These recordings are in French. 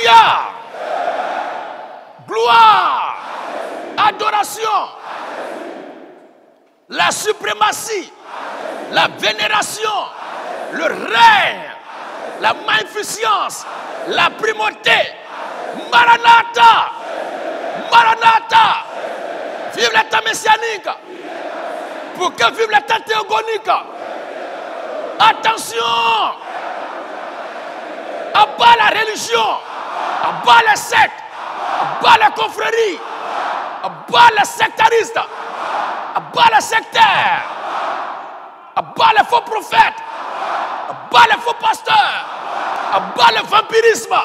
Alléluia. Gloire. Adoration. La suprématie. La vénération. Le règne. La magnificence. La primauté. Maranatha. Maranatha. Vive l'état messianique. Pour que vive l'état théogonique. Attention. Abat la religion. Abat les sectes. Abat les confréries. Abat les sectaristes. Abat les sectaires. Abat les faux prophètes. Abat les faux pasteurs. Abat le vampirisme.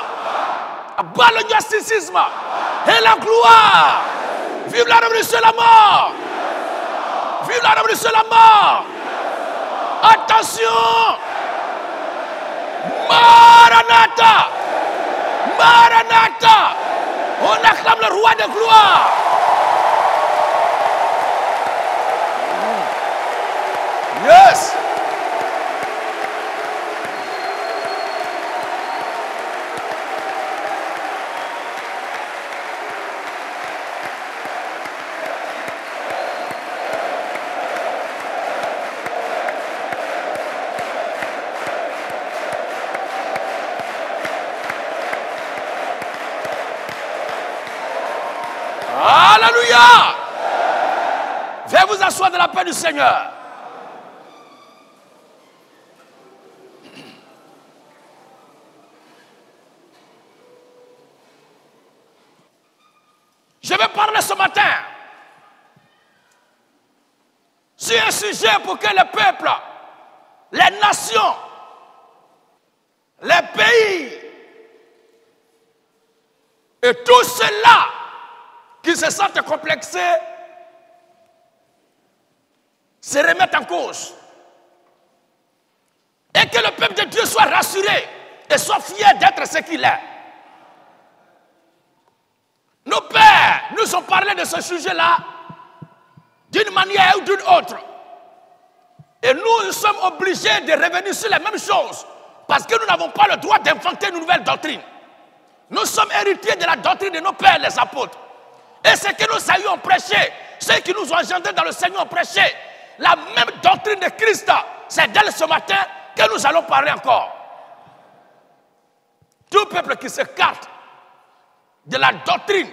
Abat le gnosticisme. Et la gloire. Vive la révolution et la mort. Vive la révolution et la mort. Attention. Maranatha. Maranatha. On acclame le roi de gloire. Yes. Alléluia. Veuillez vous asseoir de la paix du Seigneur. Je vais parler ce matin sur un sujet pour que les peuples, les nations, les pays et tous ceux-là qui se sentent complexés se remettent en cause. Et que le peuple de Dieu soit rassuré et soit fier d'être ce qu'il est. Nos pères nous ont parlé de ce sujet-là d'une manière ou d'une autre. Et nous sommes obligés de revenir sur les mêmes choses parce que nous n'avons pas le droit d'inventer une nouvelle doctrine. Nous sommes héritiers de la doctrine de nos pères, les apôtres. Et ce que nous savions prêcher, ceux qui nous ont engendrés dans le Seigneur ont prêché, la même doctrine de Christ, c'est d'elle ce matin que nous allons parler encore. Tout peuple qui s'écarte de la doctrine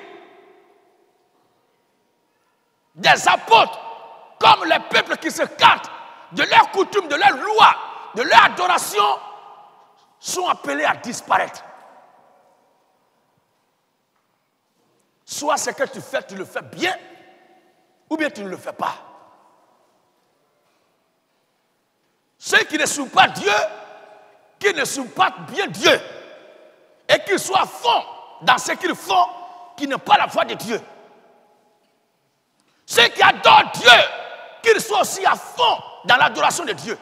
des apôtres, comme les peuples qui s'écartent de leurs coutumes, de leurs lois, de leur adoration, sont appelés à disparaître. Soit ce que tu fais, tu le fais bien, ou bien tu ne le fais pas. Ceux qui ne suivent pas Dieu, qui ne suivent pas bien Dieu, et qui soient à fond dans ce qu'ils font, qui n'ont pas la foi de Dieu. Ceux qui adorent Dieu, qu'ils soient aussi à fond dans l'adoration de Dieu.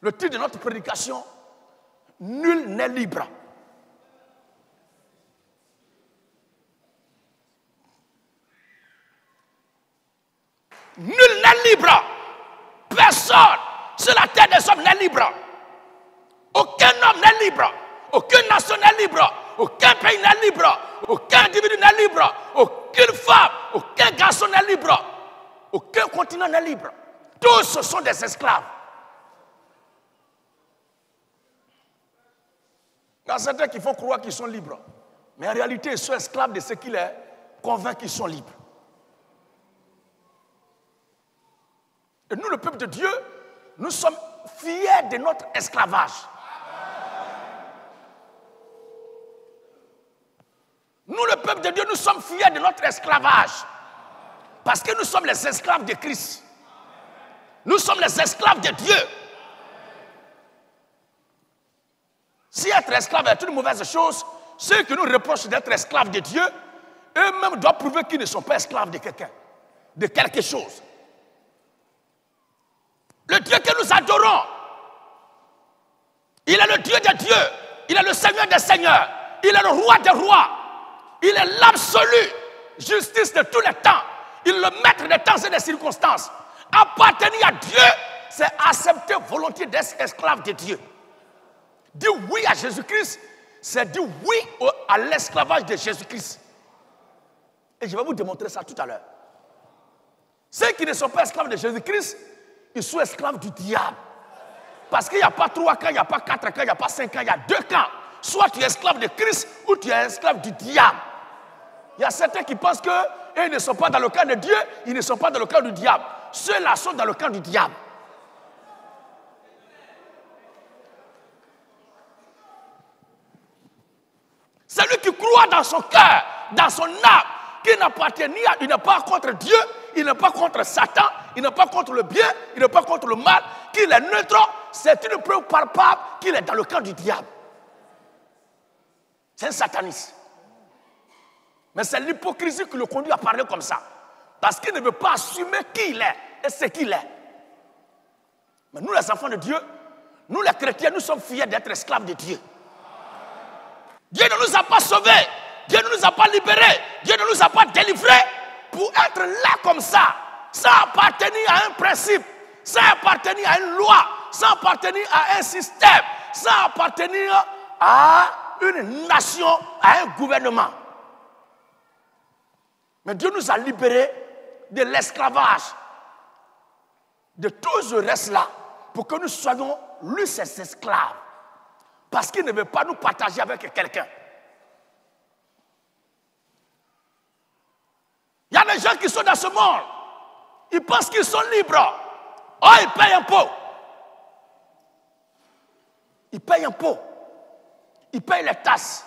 Le titre de notre prédication, nul n'est libre. Nul n'est libre. Personne sur la terre des hommes n'est libre. Aucun homme n'est libre. Aucune nation n'est libre. Aucun pays n'est libre. Aucun individu n'est libre. Aucune femme, aucun garçon n'est libre. Aucun continent n'est libre. Tous ce sont des esclaves. Il y a certains qui font croire qu'ils sont libres. Mais en réalité, ils sont esclaves de ce qu'il est, convaincus qu'ils sont libres. Et nous, le peuple de Dieu, nous sommes fiers de notre esclavage. Nous, le peuple de Dieu, nous sommes fiers de notre esclavage. Parce que nous sommes les esclaves de Christ. Nous sommes les esclaves de Dieu. Si être esclave est une mauvaise chose, ceux qui nous reprochent d'être esclaves de Dieu, eux-mêmes doivent prouver qu'ils ne sont pas esclaves de quelqu'un, de quelque chose. Le Dieu que nous adorons, il est le Dieu des dieux, il est le Seigneur des seigneurs, il est le roi des rois, il est l'absolu justice de tous les temps, il est le maître des temps et des circonstances. Appartenir à Dieu, c'est accepter volontiers d'être esclave de Dieu. Dire oui à Jésus-Christ, c'est dire oui à l'esclavage de Jésus-Christ. Et je vais vous démontrer ça tout à l'heure. Ceux qui ne sont pas esclaves de Jésus-Christ, ils sont esclaves du diable. Parce qu'il n'y a pas 3 camps, il n'y a pas 4 camps, il n'y a pas 5 camps, il y a 2 camps. Soit tu es esclave de Christ ou tu es esclave du diable. Il y a certains qui pensent qu'ils ne sont pas dans le camp de Dieu, ils ne sont pas dans le camp du diable. Ceux-là sont dans le camp du diable. Celui qui croit dans son cœur, dans son âme, qu'il n'appartient ni à, il n'est pas contre Dieu, il n'est pas contre Satan, il n'est pas contre le bien, il n'est pas contre le mal, qu'il est neutre, c'est une preuve palpable qu'il est dans le camp du diable. C'est un sataniste. Mais c'est l'hypocrisie qui le conduit à parler comme ça. Parce qu'il ne veut pas assumer qui il est et ce qu'il est. Mais nous, les enfants de Dieu, nous les chrétiens, nous sommes fiers d'être esclaves de Dieu. Dieu ne nous a pas sauvés, Dieu ne nous a pas libérés, Dieu ne nous a pas délivrés pour être là comme ça, sans appartenir à un principe, sans appartenir à une loi, sans appartenir à un système, sans appartenir à une nation, à un gouvernement. Mais Dieu nous a libérés de l'esclavage, de tout ce reste-là, pour que nous soyons, lui, ses esclaves. Parce qu'il ne veut pas nous partager avec quelqu'un. Il y a des gens qui sont dans ce monde. Ils pensent qu'ils sont libres. Oh, ils payent un pot. Ils payent un pot. Ils payent les tasses.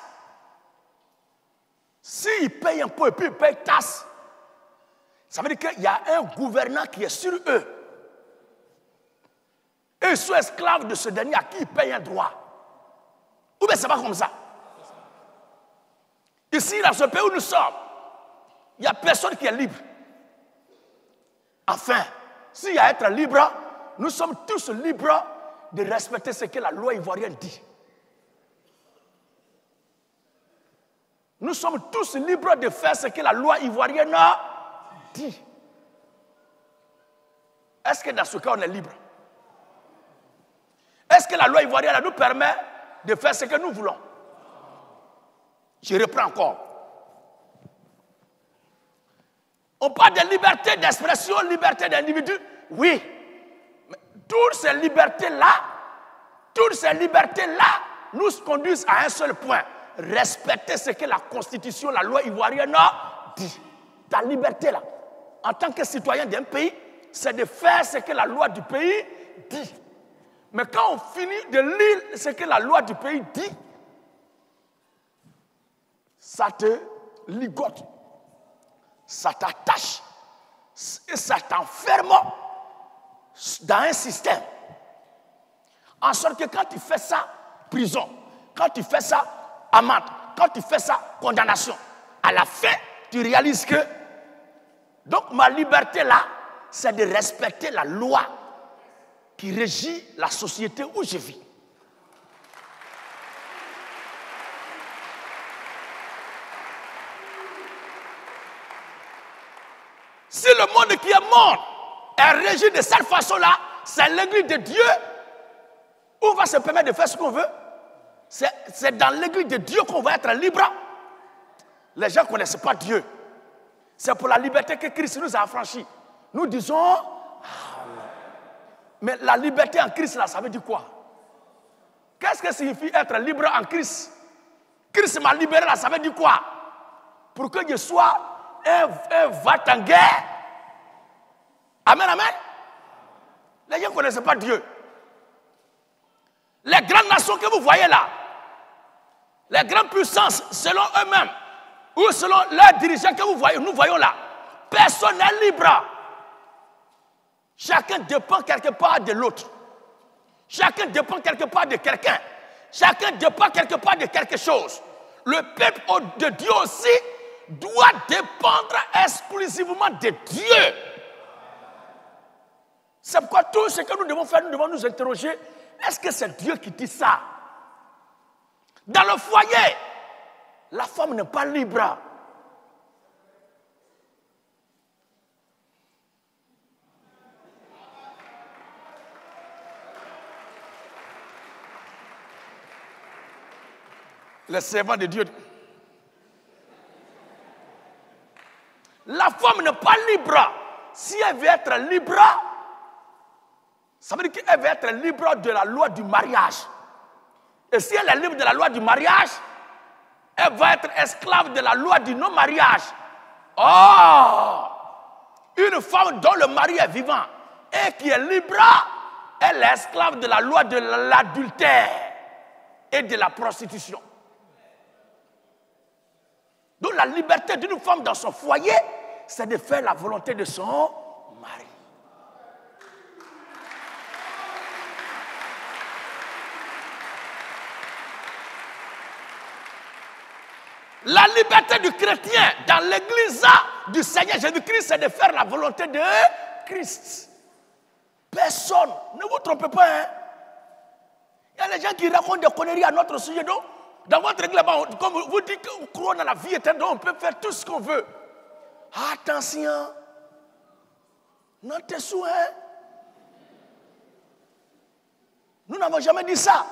S'ils payent un pot et puis ils payent tasses, ça veut dire qu'il y a un gouvernant qui est sur eux. Et ils sont esclaves de ce dernier à qui ils payent un droit. Ou bien c'est pas comme ça. Ici, dans ce pays où nous sommes, il n'y a personne qui est libre. Enfin, s'il y a être libre, nous sommes tous libres de respecter ce que la loi ivoirienne dit. Nous sommes tous libres de faire ce que la loi ivoirienne dit. Est-ce que dans ce cas, on est libre? Est-ce que la loi ivoirienne nous permet de faire ce que nous voulons? Je reprends encore. On parle de liberté d'expression, liberté d'individu. Oui. Mais toutes ces libertés-là nous conduisent à un seul point. Respecter ce que la Constitution, la loi ivoirienne dit. Ta liberté là, en tant que citoyen d'un pays, c'est de faire ce que la loi du pays dit. Mais quand on finit de lire ce que la loi du pays dit, ça te ligote, ça t'attache et ça t'enferme dans un système. En sorte que quand tu fais ça, prison. Quand tu fais ça, amende. Quand tu fais ça, condamnation. À la fin, tu réalises que, donc ma liberté là, c'est de respecter la loi qui régit la société où je vis. Si le monde qui est mort est régi de cette façon-là, c'est l'église de Dieu où on va se permettre de faire ce qu'on veut. C'est dans l'église de Dieu qu'on va être libre. Les gens ne connaissent pas Dieu. C'est pour la liberté que Christ nous a affranchis. Nous disons, mais la liberté en Christ, là, ça veut dire quoi? Qu'est-ce que signifie être libre en Christ? Christ m'a libéré, là, ça veut dire quoi? Pour que je sois un va-t-en-guerre. Amen, amen. Les gens ne connaissent pas Dieu. Les grandes nations que vous voyez là, les grandes puissances, selon eux-mêmes, ou selon leurs dirigeants que vous voyez, nous voyons là, personne n'est libre. Chacun dépend quelque part de l'autre. Chacun dépend quelque part de quelqu'un. Chacun dépend quelque part de quelque chose. Le peuple de Dieu aussi doit dépendre exclusivement de Dieu. C'est pourquoi tout ce que nous devons faire, nous devons nous interroger, est-ce que c'est Dieu qui dit ça? Dans le foyer, la femme n'est pas libre. Les servants de Dieu. La femme n'est pas libre. Si elle veut être libre, ça veut dire qu'elle veut être libre de la loi du mariage. Et si elle est libre de la loi du mariage, elle va être esclave de la loi du non-mariage. Oh! Une femme dont le mari est vivant et qui est libre, elle est esclave de la loi de l'adultère et de la prostitution. Donc la liberté d'une femme dans son foyer, c'est de faire la volonté de son mari. La liberté du chrétien dans l'église du Seigneur Jésus-Christ, c'est de faire la volonté de Christ. Personne, ne vous trompez pas. Hein? Il y a des gens qui racontent des conneries à notre sujet. Donc, dans votre église, comme vous dites qu'on croit dans la vie éternelle, on peut faire tout ce qu'on veut. Attention, non tes souhaits. Nous n'avons jamais dit ça.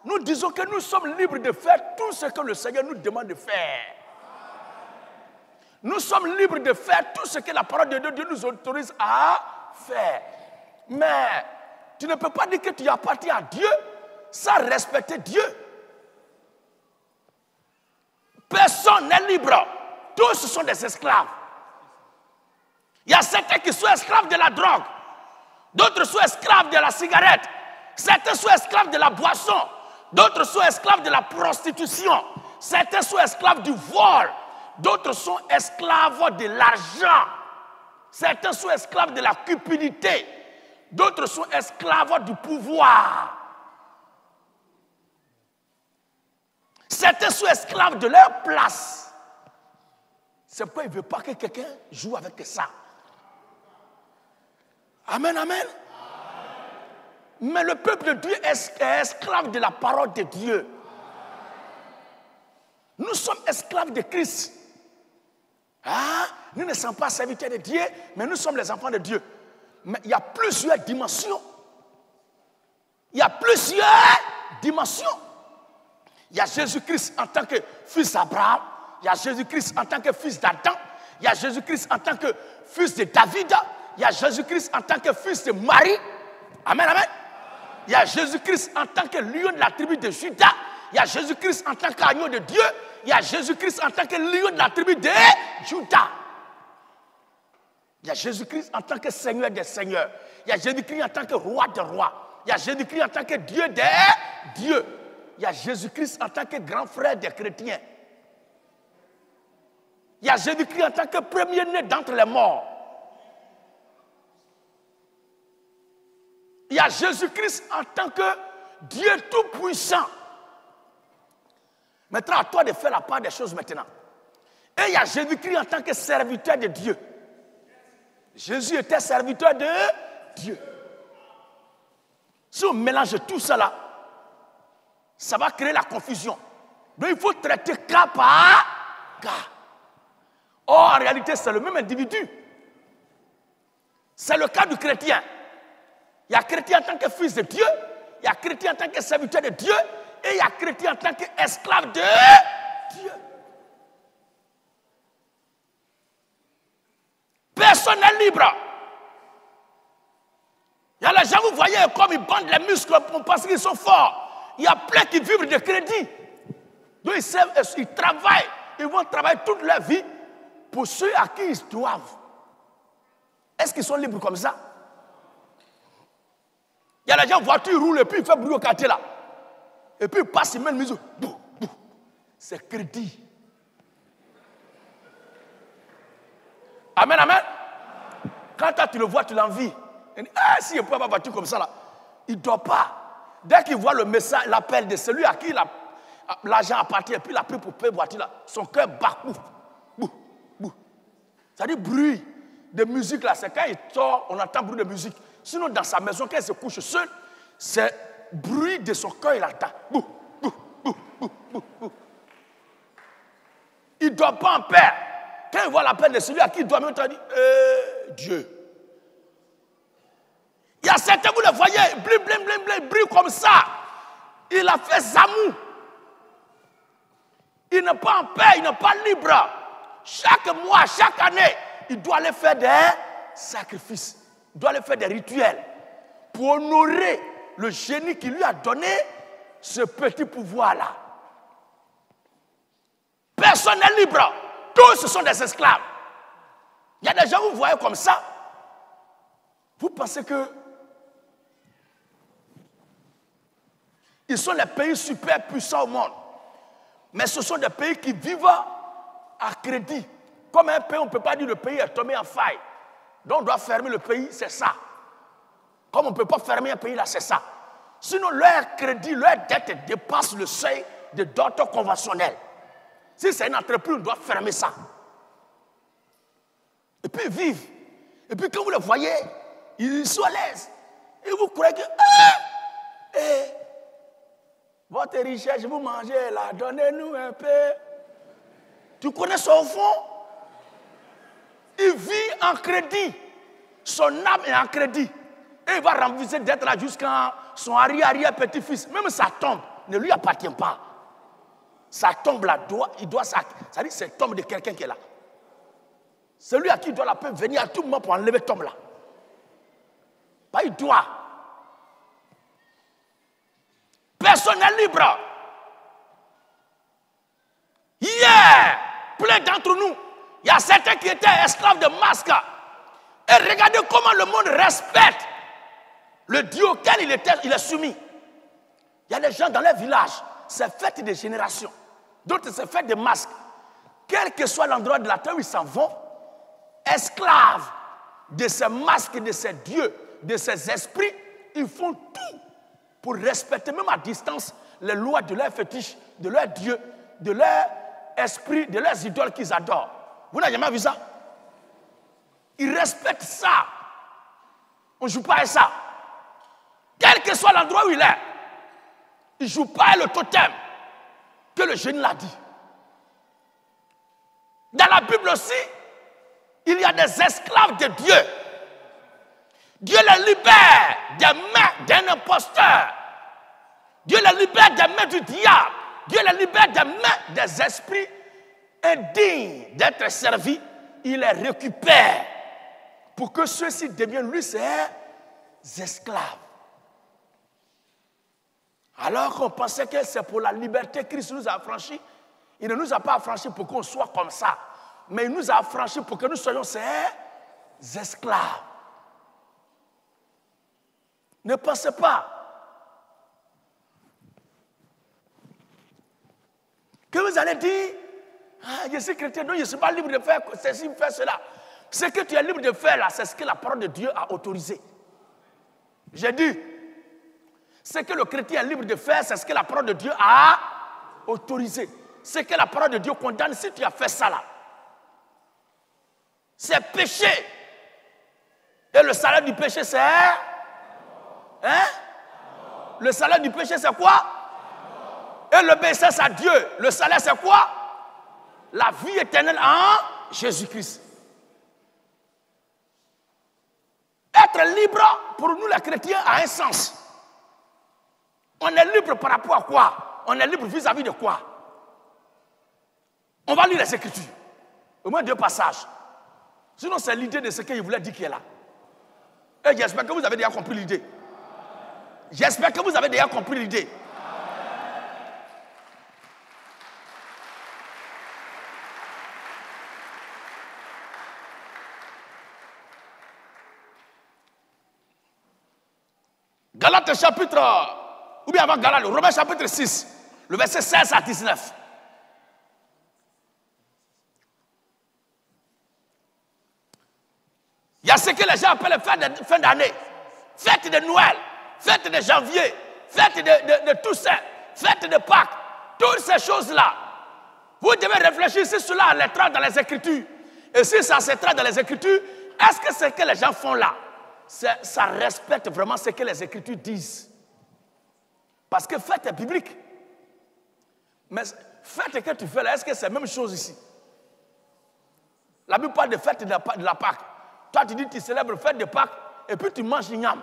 Nous disons que nous sommes libres de faire tout ce que le Seigneur nous demande de faire. Nous sommes libres de faire tout ce que la parole de Dieu nous autorise à faire. Mais tu ne peux pas dire que tu appartiens à Dieu sans respecter Dieu. Personne n'est libre. Tous sont des esclaves. Il y a certains qui sont esclaves de la drogue. D'autres sont esclaves de la cigarette. Certains sont esclaves de la boisson. D'autres sont esclaves de la prostitution. Certains sont esclaves du vol. D'autres sont esclaves de l'argent. Certains sont esclaves de la cupidité. D'autres sont esclaves du pouvoir. Certains sont esclaves de leur place. C'est pourquoi il ne veut pas que quelqu'un joue avec ça. Amen, amen. Mais le peuple de Dieu est esclave de la parole de Dieu. Nous sommes esclaves de Christ. Ah, nous ne sommes pas serviteurs de Dieu, mais nous sommes les enfants de Dieu. Mais il y a plusieurs dimensions. Il y a plusieurs dimensions. Il y a Jésus-Christ en tant que fils d'Abraham. Il y a Jésus-Christ en tant que fils d'Adam. Il y a Jésus-Christ en tant que fils de David. Il y a Jésus-Christ en tant que fils de Marie. Amen, amen. Il y a Jésus-Christ en tant que lion de la tribu de Juda. Il y a Jésus-Christ en tant qu'agneau de Dieu. Il y a Jésus-Christ en tant que lion de la tribu de Juda. Il y a Jésus-Christ en tant que Seigneur des seigneurs. Il y a Jésus-Christ en tant que roi des rois. Il y a Jésus-Christ en tant que Dieu des dieux. Il y a Jésus-Christ en tant que grand frère des chrétiens. Il y a Jésus-Christ en tant que premier-né d'entre les morts. Il y a Jésus-Christ en tant que Dieu tout-puissant. Maintenant, à toi de faire la part des choses maintenant. Et il y a Jésus-Christ en tant que serviteur de Dieu. Jésus était serviteur de Dieu. Si on mélange tout cela, ça va créer la confusion. Donc il faut traiter cas par cas. Or, en réalité, c'est le même individu. C'est le cas du chrétien. Il y a chrétien en tant que fils de Dieu, il y a chrétien en tant que serviteur de Dieu, et il y a chrétien en tant qu'esclave de Dieu. Personne n'est libre. Il y a les gens, vous voyez, comme ils bandent les muscles parce qu'ils sont forts. Il y a plein qui vivent de crédit. Donc ils travaillent, ils vont travailler toute leur vie pour ceux à qui ils doivent. Est-ce qu'ils sont libres comme ça? Il y a les gens, voiture roule et puis il fait bruit au quartier là. Et puis il passe, il met le musique. C'est crédit. Amen, amen. Quand toi, tu le vois, tu l'envies. Ah, si il ne peut pas avoir voiture comme ça là, il ne dort pas. Dès qu'il voit le message, l'appel de celui à qui l'argent appartient, et puis il a pris pour payer la voiture là, son cœur bat. Ça dit bruit de musique là, c'est quand il sort, on entend bruit de musique. Sinon, dans sa maison, quand il se couche seul, c'est bruit de son cœur, il entend. Il ne dort pas en paix. Quand il voit l'appel de celui à qui il doit, il dit Dieu. Il y a certains, vous le voyez, blim, blim, blim, blim, brille comme ça. Il a fait Zamou. Il n'est pas en paix, il n'est pas libre. Chaque mois, chaque année, il doit aller faire des sacrifices. Il doit aller faire des rituels pour honorer le génie qui lui a donné ce petit pouvoir-là. Personne n'est libre. Tous ce sont des esclaves. Il y a des gens que vous voyez comme ça. Vous pensez que ils sont les pays super puissants au monde. Mais ce sont des pays qui vivent à crédit. Comme un pays, on ne peut pas dire que le pays est tombé en faille. Donc on doit fermer le pays, c'est ça. Comme on ne peut pas fermer un pays là, c'est ça. Sinon, leur crédit, leur dette dépasse le seuil de dette conventionnelle. Si c'est une entreprise, on doit fermer ça. Et puis vivre. Et puis quand vous le voyez, ils sont à l'aise. Et vous croyez que votre richesse, vous mangez là, donnez-nous un peu. Tu connais son fond? Il vit en crédit. Son âme est en crédit. Et il va rembourser d'être là jusqu'à son arrière-petit-fils. Même sa tombe ne lui appartient pas. Sa tombe là, il doit ça dit c'est tombe de quelqu'un qui est là. Celui à qui il doit la peut venir à tout moment pour enlever tombe là. Bah, il doit. Personne n'est libre. Hier, plein d'entre nous, il y a certains qui étaient esclaves de masques. Et regardez comment le monde respecte le Dieu auquel il est soumis. Il y a des gens dans les villages, c'est fête des générations. D'autres, c'est fête des masques. Quel que soit l'endroit de la terre où ils s'en vont, esclaves de ces masques, de ces dieux, de ces esprits, ils font tout pour respecter, même à distance, les lois de leurs fétiches, de leurs dieux, de leurs esprits, de leurs idoles qu'ils adorent. Vous n'avez jamais vu ça? Ils respectent ça. On ne joue pas à ça. Quel que soit l'endroit où il est, il ne joue pas à le totem que le génie l'a dit. Dans la Bible aussi, il y a des esclaves de Dieu. Dieu les libère des mains d'un imposteur. Dieu les libère des mains du diable. Dieu les libère des mains des esprits indignes d'être servis. Il les récupère pour que ceux-ci deviennent lui ses esclaves. Alors qu'on pensait que c'est pour la liberté que Christ nous a affranchis, il ne nous a pas affranchis pour qu'on soit comme ça, mais il nous a affranchis pour que nous soyons ses esclaves. Ne pensez pas que vous allez dire je suis chrétien, donc je ne suis pas libre de faire ceci, faire cela. Ce que tu es libre de faire là, c'est ce que la parole de Dieu a autorisé. J'ai dit, ce que le chrétien est libre de faire, c'est ce que la parole de Dieu a autorisé. Ce que la parole de Dieu condamne, si tu as fait ça là, c'est péché. Et le salaire du péché, c'est... Le salaire du péché, c'est quoi? Et l'obéissance à Dieu, le salaire, c'est quoi? La vie éternelle en Jésus-Christ. Être libre, pour nous les chrétiens, a un sens. On est libre par rapport à quoi? On est libre vis-à-vis de quoi? On va lire les Écritures. Au moins 2 passages. Sinon, c'est l'idée de ce qu'il voulait dire qui est là. Et j'espère que vous avez déjà compris l'idée. J'espère que vous avez déjà compris l'idée. Galates chapitre, ou bien avant Galates, Romains chapitre 6, le verset 16 à 19. Il y a ce que les gens appellent fin d'année, fête de Noël, fête de janvier, fête de Toussaint, fête de Pâques, toutes ces choses-là. Vous devez réfléchir si cela les trace dans les Écritures. Et si ça se trace dans les Écritures, est-ce que ce que les gens font là, ça respecte vraiment ce que les Écritures disent? Parce que fête est biblique. Mais fête que tu fais là, est-ce que c'est la même chose ici? La Bible parle de fête de la Pâque. Toi, tu dis que tu célèbres fête de Pâques et puis tu manges igname.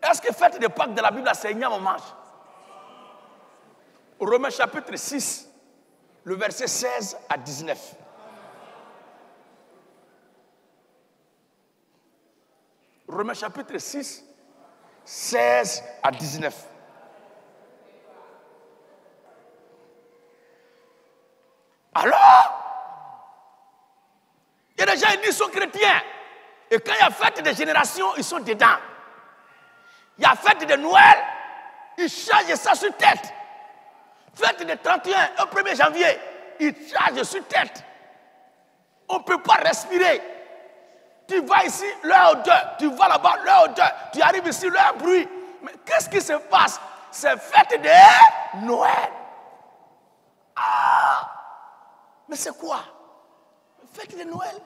Est-ce que fête de Pâques de la Bible, c'est igname on mange? Romains chapitre 6, le verset 16 à 19. Romains chapitre 6, 16 à 19. Alors, il y a des gens qui disent qu'ils sont chrétiens. Et quand il y a fête des générations, ils sont dedans. Il y a fête de Noël, ils changent ça sur tête. Fête de 31 au 1er janvier, ils changent sur tête. On ne peut pas respirer. Tu vas ici, leur odeur. Tu vas là-bas, leur odeur. Tu arrives ici, leur bruit. Mais qu'est-ce qui se passe? C'est fête de Noël. Ah! Mais c'est quoi? Fête de Noël.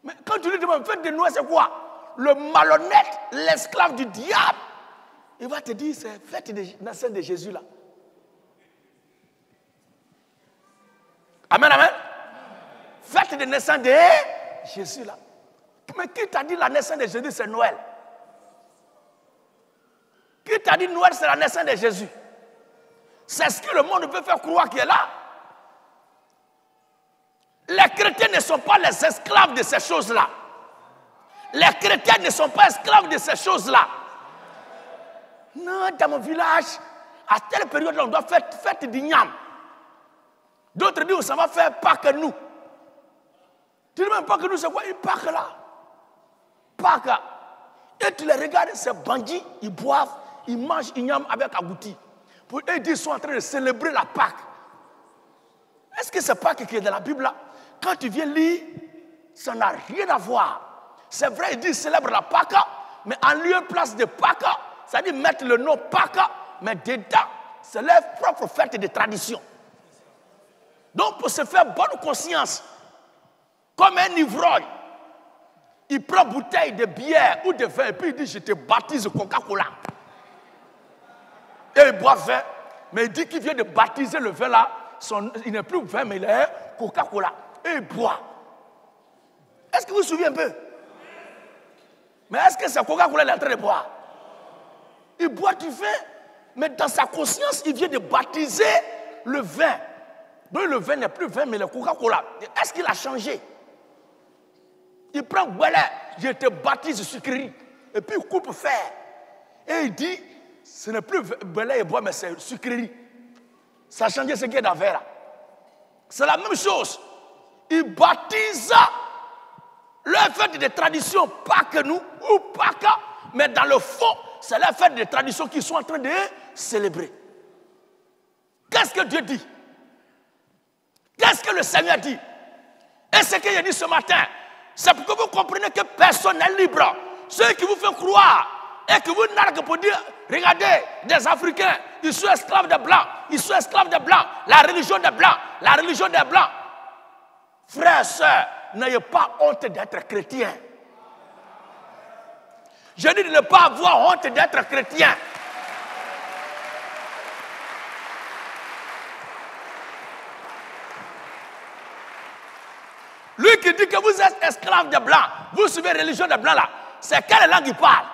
Mais quand tu lui demandes fête de Noël, c'est quoi? Le malhonnête, l'esclave du diable, il va te dire c'est fête de naissance de Jésus là. Amen, amen. Fête de naissance de Jésus là. Mais qui t'a dit la naissance de Jésus c'est Noël? Qui t'a dit Noël c'est la naissance de Jésus? C'est ce que le monde veut faire croire qu'il est là. Les chrétiens ne sont pas les esclaves de ces choses-là. Les chrétiens ne sont pas esclaves de ces choses-là. Non, dans mon village, à telle période-là, on doit faire fête d'igname. D'autres disent, ça va faire Pâques nous. Tu dis même pas que nous, c'est quoi? Ils Pâques là. Pâques. Et tu les regardes, ces bandits, ils boivent, ils mangent igname avec agouti. Pour eux, ils sont en train de célébrer la Pâques. Est-ce que c'est Pâques qui est dans la Bible là? Quand tu viens lire, ça n'a rien à voir. C'est vrai, ils disent célèbre la Pâques, mais en lieu place de Pâques, ça dit mettre le nom Pâques, mais dedans, c'est leur propre fête de tradition. Donc, pour se faire bonne conscience, comme un ivrogne, il prend bouteille de bière ou de vin et puis il dit, je te baptise Coca-Cola. Et il boit vin, mais il dit qu'il vient de baptiser le vin là, il n'est plus vin, mais il est Coca-Cola. Et il boit. Est-ce que vous vous souvenez un peu? Mais est-ce que c'est Coca-Cola qu'il est en train de boire? Il boit du vin, mais dans sa conscience, il vient de baptiser le vin. Donc le vin n'est plus vin, mais le Coca-Cola. Est-ce qu'il a changé? Il prend Boulet, je te baptise sucrerie. Et puis il coupe fer. Et il dit, ce n'est plus Boulet et bois, mais c'est sucrerie. Ça a changé ce qui est dans le verre. C'est la même chose. Il baptise leur fête de tradition, pas que nous, ou pas que, mais dans le fond, c'est leur fête de tradition qu'ils sont en train de célébrer. Qu'est-ce que Dieu dit? Qu'est-ce que le Seigneur dit? Et ce qu'il a dit ce matin, c'est pour que vous compreniez que personne n'est libre. Ceux qui vous font croire et qui vous narguent pour dire, regardez, des Africains, ils sont esclaves des Blancs, ils sont esclaves des Blancs, la religion des Blancs, la religion des Blancs. Frères et sœurs, n'ayez pas honte d'être chrétien. Je dis de ne pas avoir honte d'être chrétien. Lui qui dit que vous êtes esclave des Blancs, vous suivez la religion des Blancs là, c'est quelle langue il parle?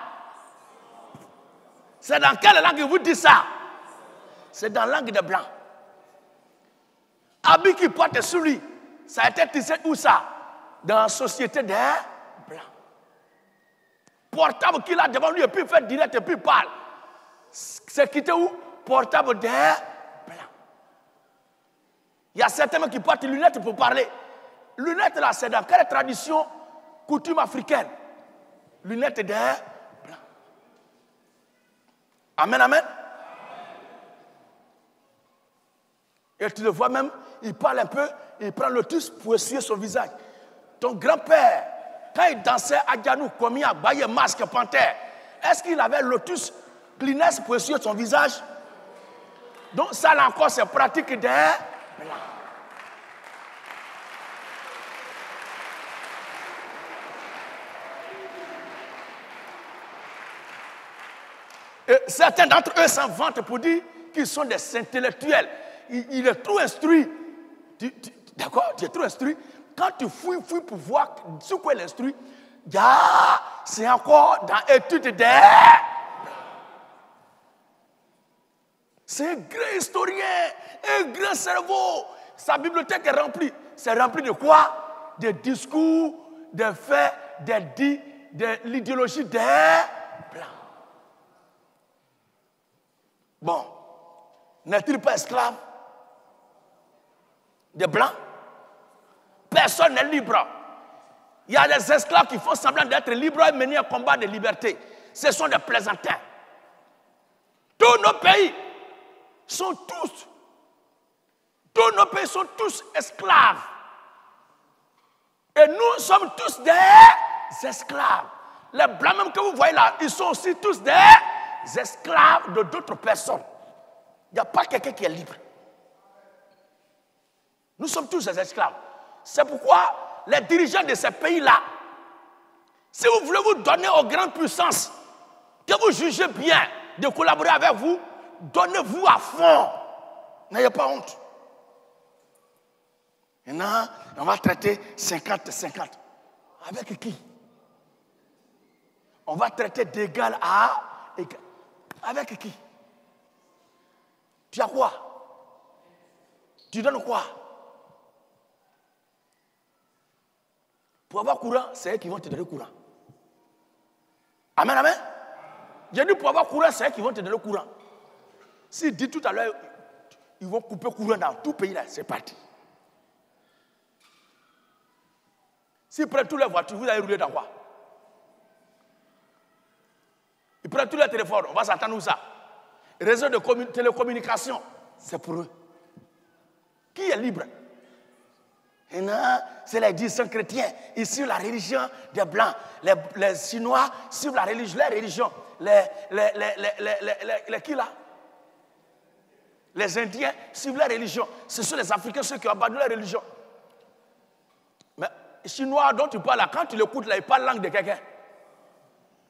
C'est dans quelle langue il vous dit ça? C'est dans la langue des Blancs. Habit qu'il porte sur lui, ça a été tissé où ça? Dans la société des Blancs. Portable qu'il a devant lui et puis il fait direct et puis il parle. C'est quitté où? Portable des Blancs. Il y a certains qui portent lunettes pour parler. Lunettes là, c'est dans quelle tradition, coutume africaine? Lunettes des Blancs. Amen, amen. Et tu le vois même, il parle un peu, il prend le lotus pour essuyer son visage. Ton grand-père, quand il dansait à Djanou, comme à Baye, masque, panthère, est-ce qu'il avait le lotus, Kleenex pour essuyer son visage? Donc ça là encore, c'est pratique des Blancs. Et certains d'entre eux s'en vantent pour dire qu'ils sont des intellectuels. Il est trop instruit. D'accord? Tu es trop instruit. Quand tu fouilles pour voir sur quoi il est instruit, c'est encore dans l'étude des... C'est un grand historien, un grand cerveau. Sa bibliothèque est remplie. C'est rempli de quoi? Des discours, des faits, de l'idéologie des Blancs. Bon, n'est-il pas esclave des Blancs? Personne n'est libre. Il y a des esclaves qui font semblant d'être libres et mener un combat de liberté. Ce sont des plaisantins. Tous nos pays sont tous esclaves. Et nous sommes tous des esclaves. Les Blancs même que vous voyez là, ils sont aussi tous des esclaves de d'autres personnes. Il n'y a pas quelqu'un qui est libre. Nous sommes tous des esclaves. C'est pourquoi les dirigeants de ces pays-là, si vous voulez vous donner aux grandes puissances, que vous jugez bien de collaborer avec vous, donnez-vous à fond. N'ayez pas honte. Maintenant, on va traiter 50-50. Avec qui? On va traiter d'égal à égal. Avec qui? Tu as quoi? Tu donnes quoi? Pour avoir courant, c'est eux qui vont te donner courant. Amen, amen. J'ai dit pour avoir courant, c'est eux qui vont te donner courant. S'ils disent tout à l'heure, ils vont couper courant dans tout pays là, c'est parti. S'ils prennent toutes les voitures, vous allez rouler dans quoi? Ils prennent tous les téléphones, on va s'attendre où ça? Réseau de télécommunication, c'est pour eux. Qui est libre? Et non, c'est les dirigeants chrétiens. Ils suivent la religion des Blancs. Les Chinois suivent la religion. Les qui là? Les Indiens suivent la religion. Ce sont les Africains, ceux qui ont abandonné la religion. Mais les Chinois dont tu parles là, quand tu l'écoutes là, ils parlent la langue de quelqu'un.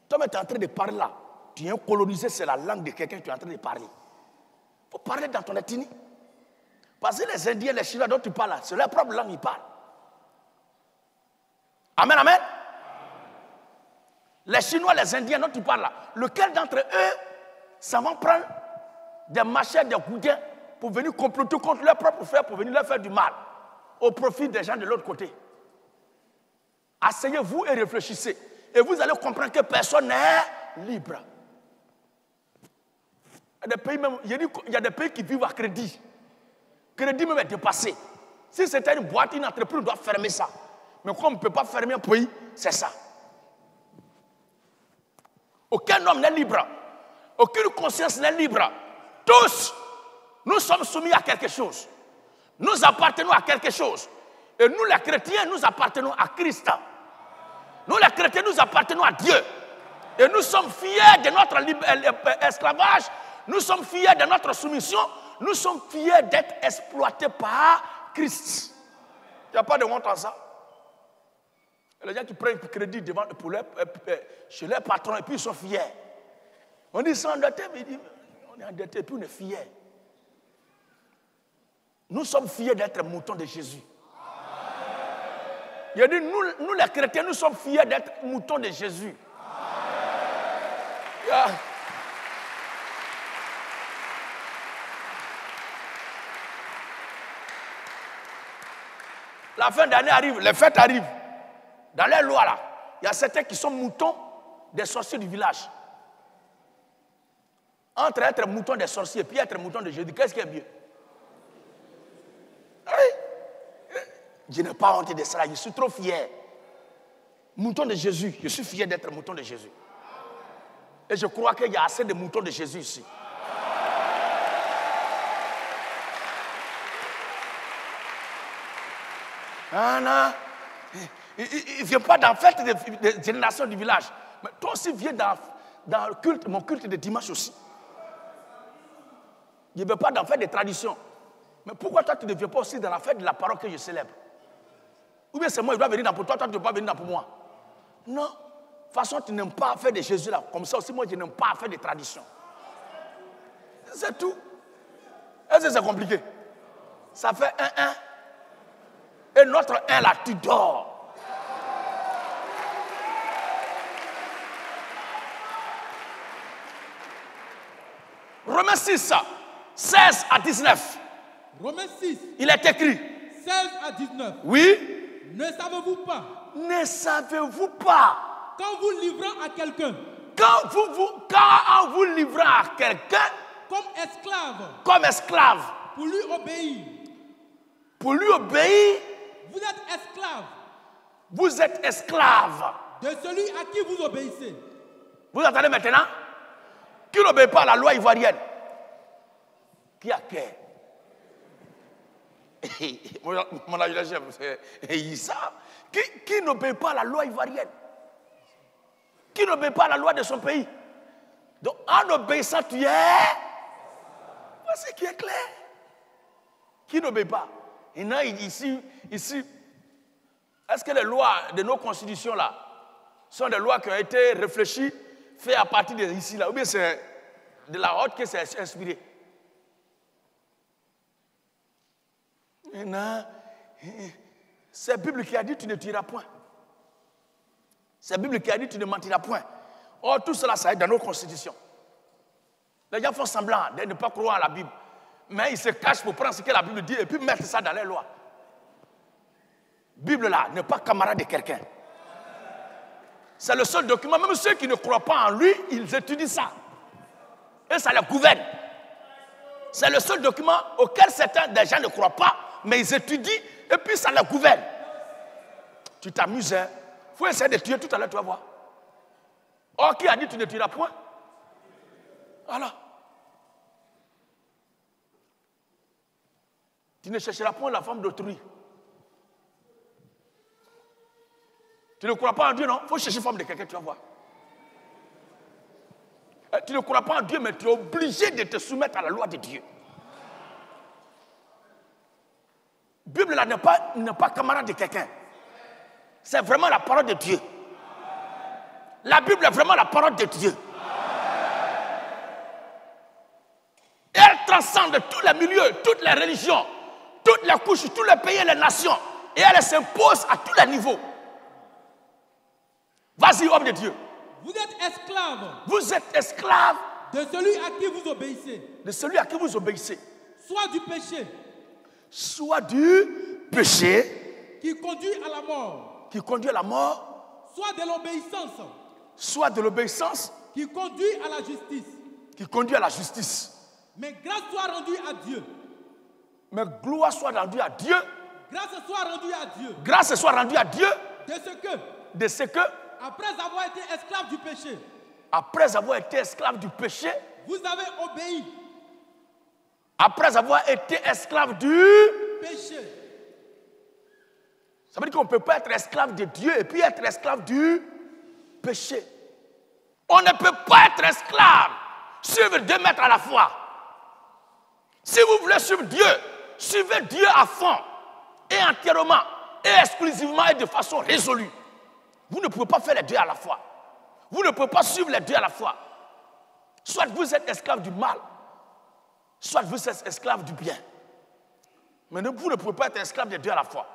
Toi, tu es en train de parler là. Tu es colonisé, c'est la langue de quelqu'un que tu es en train de parler. Il faut parler dans ton ethnie. Parce que les Indiens, les Chinois dont tu parles là, c'est leur propre langue qu'ils parlent. Amen, amen. Les Chinois, les Indiens dont tu parles là, lequel d'entre eux s'en vont prendre des machettes, des goudins pour venir comploter contre leurs propres frères, pour venir leur faire du mal, au profit des gens de l'autre côté. Asseyez-vous et réfléchissez. Et vous allez comprendre que personne n'est libre. Il y a des pays qui vivent à crédit. Crédit même est dépassé. Si c'était une boîte, une entreprise doit fermer ça. Mais comme on ne peut pas fermer un pays, c'est ça. Aucun homme n'est libre. Aucune conscience n'est libre. Tous, nous sommes soumis à quelque chose. Nous appartenons à quelque chose. Et nous, les chrétiens, nous appartenons à Christ. Nous, les chrétiens, nous appartenons à Dieu. Et nous sommes fiers de notre esclavage. Nous sommes fiers de notre soumission. Nous sommes fiers d'être exploités par Christ. Il n'y a pas de honte en ça. Et les gens qui prennent crédit chez leurs patrons et puis ils sont fiers. On dit c'est endetté, mais on est endetté et puis on est fiers. Nous sommes fiers d'être moutons de Jésus. Il a dit, nous les chrétiens, nous sommes fiers d'être moutons de Jésus. Yeah. La fin d'année arrive, les fêtes arrivent. Dans les lois là, il y a certains qui sont moutons des sorciers du village. Entre être mouton des sorciers et puis être mouton de Jésus, qu'est-ce qui est mieux? Oui. Je n'ai pas honte de cela, je suis trop fier. Mouton de Jésus, je suis fier d'être mouton de Jésus. Et je crois qu'il y a assez de moutons de Jésus ici. Ah non. Il ne vient pas dans la fête des générations du village. Mais toi aussi viens dans le culte, mon culte de dimanche aussi. Il ne vient pas dans la fête des traditions. Mais pourquoi toi tu ne viens pas aussi dans la fête de la parole que je célèbre? Ou bien c'est moi, il doit venir dans pour toi, toi tu ne dois pas venir dans pour moi. Non. De toute façon, tu n'aimes pas faire de Jésus là. Comme ça aussi, moi je n'aime pas faire de traditions. C'est tout. Est-ce que c'est compliqué? Ça fait 1-1. Et notre 1 là, tu dors. Romains 6, 16 à 19. Romains 6, Il est écrit. 16 à 19. Oui. Ne savez-vous pas, Ne savez-vous pas, quand vous livrant à quelqu'un quand vous livrez à quelqu'un comme esclave pour lui obéir, obéir, vous êtes esclave de celui à qui vous obéissez. Vous entendez maintenant? Qui n'obéit pas à la loi ivoirienne? Qui a cœur? Mon adjudant-chef, c'est Issa. Qui n'obéit pas à la loi ivoirienne? Qui n'obéit pas à la loi de son pays? Donc, en obéissant, tu es. Voici qui est clair. Qui n'obéit pas? Il y en a ici. Est-ce que les lois de nos constitutions là sont des lois qui ont été réfléchies, faites à partir de ici là, ou bien c'est de la haute que c'est inspiré? C'est la Bible qui a dit tu ne tueras point. C'est la Bible qui a dit tu ne mentiras point. Or, tout cela, ça est dans nos constitutions. Les gens font semblant de ne pas croire à la Bible. Mais ils se cachent pour prendre ce que la Bible dit et puis mettre ça dans les lois. Bible là n'est pas camarade de quelqu'un. C'est le seul document. Même ceux qui ne croient pas en lui, ils étudient ça. Et ça les gouverne. C'est le seul document auquel certains des gens ne croient pas, mais ils étudient et puis ça les gouverne. Tu t'amuses, hein? Il faut essayer de tuer tout à l'heure, tu vas voir. Or, qui a dit tu ne tueras point? Voilà. Tu ne chercheras point la femme d'autrui. Tu ne crois pas en Dieu, non? Il faut chercher la femme de quelqu'un, tu vas voir. Tu ne crois pas en Dieu, mais tu es obligé de te soumettre à la loi de Dieu. La Bible là n'est pas camarade de quelqu'un. C'est vraiment la parole de Dieu. La Bible est vraiment la parole de Dieu. Et elle transcende tous les milieux, toutes les religions, toutes les couches, tous les pays et les nations. Et elle s'impose à tous les niveaux. Vas-y, homme de Dieu. Vous êtes esclave. Vous êtes esclave de celui à qui vous obéissez. De celui à qui vous obéissez. Soit du péché. Soit du péché. Qui conduit à la mort. Qui conduit à la mort. Soit de l'obéissance. Soit de l'obéissance. Qui conduit à la justice. Qui conduit à la justice. Mais grâce soit rendue à Dieu. Mais gloire soit rendue à Dieu. Grâce soit rendue à Dieu. Grâce soit rendue à Dieu. De ce que. Après avoir été esclave du péché. Après avoir été esclave du péché. Vous avez obéi. Après avoir été esclave du péché. Ça veut dire qu'on ne peut pas être esclave de Dieu et puis être esclave du péché. On ne peut pas être esclave. Suivre 2 mètres à la fois. Si vous voulez suivre Dieu, suivez Dieu à fond et entièrement et exclusivement et de façon résolue. Vous ne pouvez pas faire les 2 à la fois. Vous ne pouvez pas suivre les 2 à la fois. Soit vous êtes esclave du mal, soit vous êtes esclave du bien. Mais vous ne pouvez pas être esclave des 2 à la fois.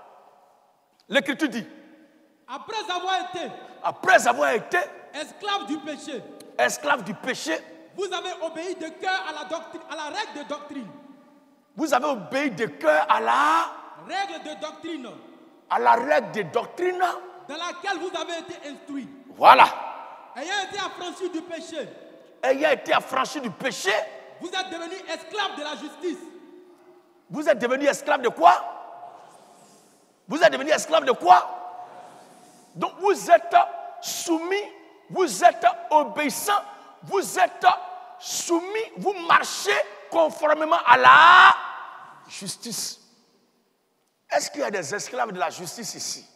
L'Écriture dit, après avoir été esclave du péché, vous avez obéi de cœur à la règle de doctrine. Vous avez obéi de cœur à la règle de doctrine. À la règle de doctrine dans laquelle vous avez été instruit. Voilà. Ayant été affranchi du péché. Ayant été affranchi du péché. Vous êtes devenu esclave de la justice. Vous êtes devenu esclave de quoi? Vous êtes devenu esclave de quoi? Donc vous êtes soumis, vous êtes obéissant, vous êtes soumis, vous marchez conformément à la justice. Est-ce qu'il y a des esclaves de la justice ici?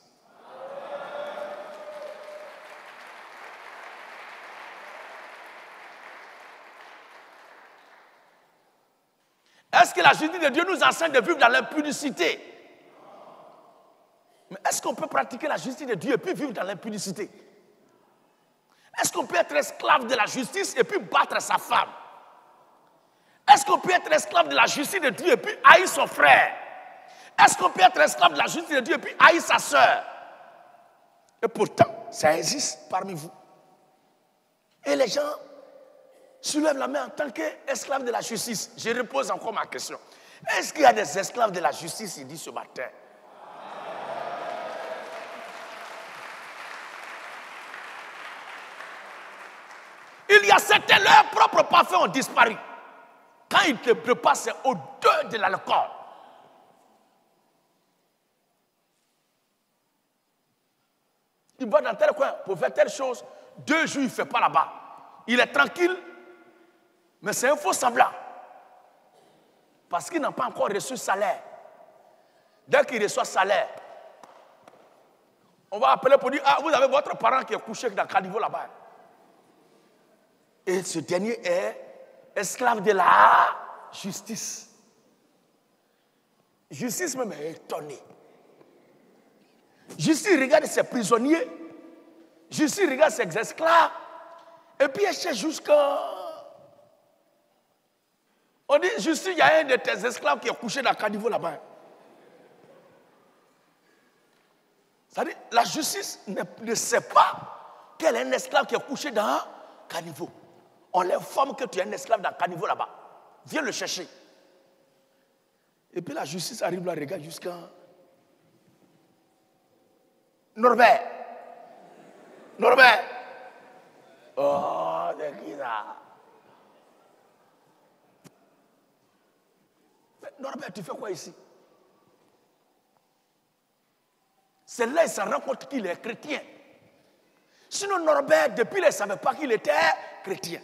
Est-ce que la justice de Dieu nous enseigne de vivre dans l'impudicité? Mais est-ce qu'on peut pratiquer la justice de Dieu et puis vivre dans l'impudicité? Est-ce qu'on peut être esclave de la justice et puis battre sa femme? Est-ce qu'on peut être esclave de la justice de Dieu et puis haïr son frère? Est-ce qu'on peut être esclave de la justice de Dieu et puis haïr sa soeur? Et pourtant, ça existe parmi vous. Et les gens soulève la main en tant qu'esclave de la justice. Je repose encore ma question. Est-ce qu'il y a des esclaves de la justice, il dit ce matin? Il y a certains, leurs propres parfums ont disparu. Quand ils te préparent, c'est odeur de l'alcool. Il va dans tel coin pour faire telle chose. 2 jours, il ne fait pas là-bas. Il est tranquille, mais c'est un faux semblant. Parce qu'il n'a pas encore reçu salaire. Dès qu'il reçoit salaire, on va appeler pour dire, ah, vous avez votre parent qui est couché dans le caniveau là-bas. Et ce dernier est esclave de la justice. Justice même est étonnée. Justice regarde ses prisonniers. Justice regarde ses esclaves. Et puis elle cherche jusqu'à... On dit, justice, il y a un de tes esclaves qui est couché dans le caniveau là-bas. C'est-à-dire, la justice ne sait pas qu'elle est un esclave qui est couché dans un caniveau. On l'informe que tu es un esclave dans le caniveau là-bas. Viens le chercher. Et puis la justice arrive là, regarde jusqu'à... Norbert. Norbert. Oh, c'est qui ça? Norbert, tu fais quoi ici? C'est là qu'il se rend compte qu'il est chrétien. Sinon, Norbert, depuis, il ne savait pas qu'il était chrétien.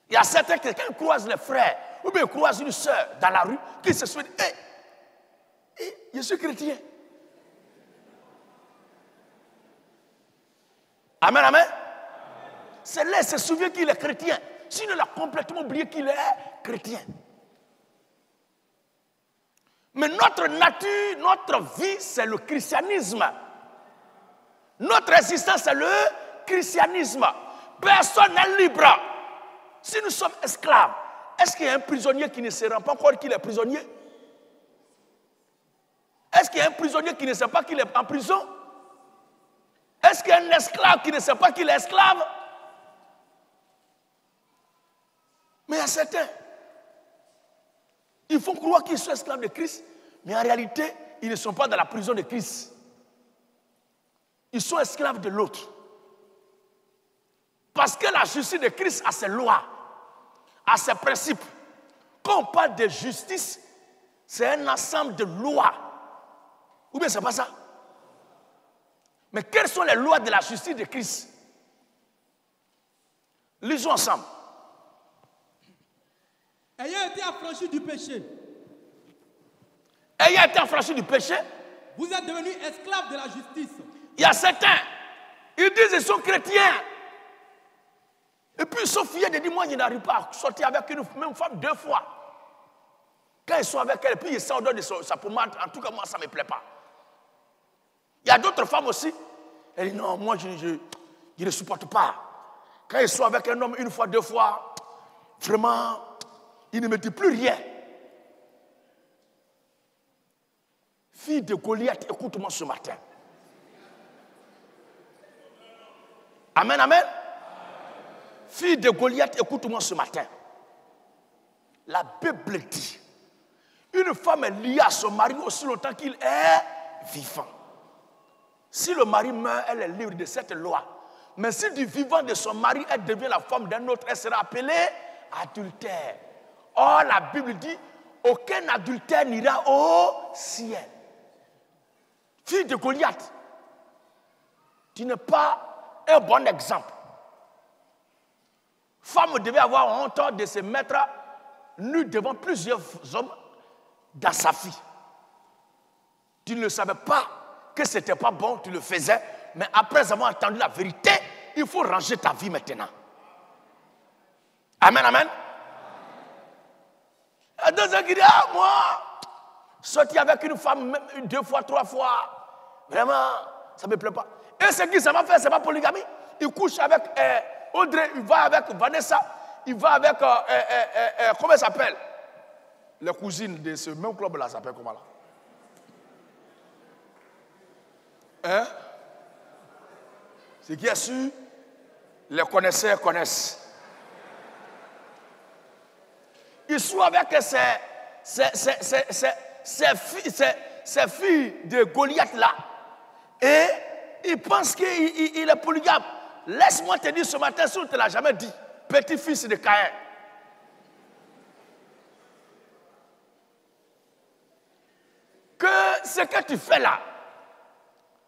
Il y a certains qui, quand ils croisent les frères, ou bien ils croisent une soeur dans la rue, qui se souviennent, je suis chrétien. Amen, amen. C'est là qu'il se souvient qu'il est chrétien. Sinon, il a complètement oublié qu'il est chrétien. Mais notre nature, notre vie, c'est le christianisme. Notre existence, c'est le christianisme. Personne n'est libre. Si nous sommes esclaves, est-ce qu'il y a un prisonnier qui ne se rend pas compte qu'il est prisonnier? Est-ce qu'il y a un prisonnier qui ne sait pas qu'il est en prison? Est-ce qu'il y a un esclave qui ne sait pas qu'il est esclave? Mais il y a certains, ils font croire qu'ils sont esclaves de Christ, mais en réalité, ils ne sont pas dans la prison de Christ. Ils sont esclaves de l'autre. Parce que la justice de Christ a ses lois, a ses principes. Quand on parle de justice, c'est un ensemble de lois. Ou bien c'est pas ça? Mais quelles sont les lois de la justice de Christ? Lisons ensemble. Ayant été affranchis du péché. Ayant été affranchis du péché. Vous êtes devenus esclaves de la justice. Il y a certains, ils disent qu'ils sont chrétiens. Et puis ils sont fiers de dire, moi je n'arrive pas à sortir avec une même femme 2 fois. Quand ils sont avec elle, puis ils sortent de sa pommade, en tout cas moi ça ne me plaît pas. Il y a d'autres femmes aussi. Elle dit non, moi je ne supporte pas. Quand ils sont avec un homme 1 fois, 2 fois, vraiment, il ne me dit plus rien. Fille de Goliath, écoute-moi ce matin. Amen, amen. Fille de Goliath, écoute-moi ce matin. La Bible dit, une femme est liée à son mari aussi longtemps qu'il est vivant. Si le mari meurt, elle est libre de cette loi. Mais si du vivant de son mari, elle devient la femme d'un autre, elle sera appelée adultère. Or, la Bible dit, aucun adultère n'ira au ciel. Fille de Goliath, tu n'es pas un bon exemple. Femme devait avoir honte de se mettre nue devant plusieurs hommes dans sa vie. Tu ne savais pas que ce n'était pas bon, tu le faisais, mais après avoir entendu la vérité, il faut ranger ta vie maintenant. Amen, amen. Il y a d'autres qui disent, ah, moi, sortir avec une femme même 2 fois, 3 fois, vraiment, ça ne me plaît pas. Et ce qui ça va faire, ce n'est pas polygamie. Il couche avec Audrey, il va avec Vanessa, il va avec, comment elle s'appelle? Les cousines de ce même club-là s'appellent comment là? Hein? Ce qui est sûr, les connaisseurs connaissent. Il joue avec ses filles de Goliath là. Et il pense qu'il est polygame. Laisse-moi te dire ce matin, si on ne te l'a jamais dit, petit-fils de Caïn. Que ce que tu fais là,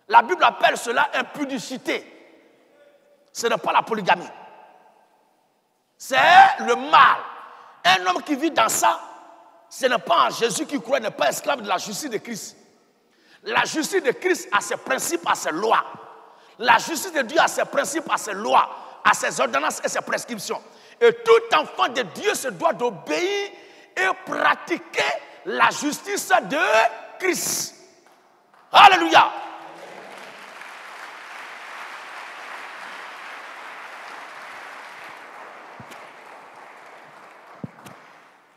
la Bible appelle cela impudicité. Ce n'est pas la polygamie. C'est le mal. Un homme qui vit dans ça, ce n'est pas en Jésus qui croit, n'est pas esclave de la justice de Christ. La justice de Christ a ses principes, a ses lois. La justice de Dieu a ses principes, a ses lois, a ses ordonnances et ses prescriptions. Et tout enfant de Dieu se doit d'obéir et pratiquer la justice de Christ. Alléluia.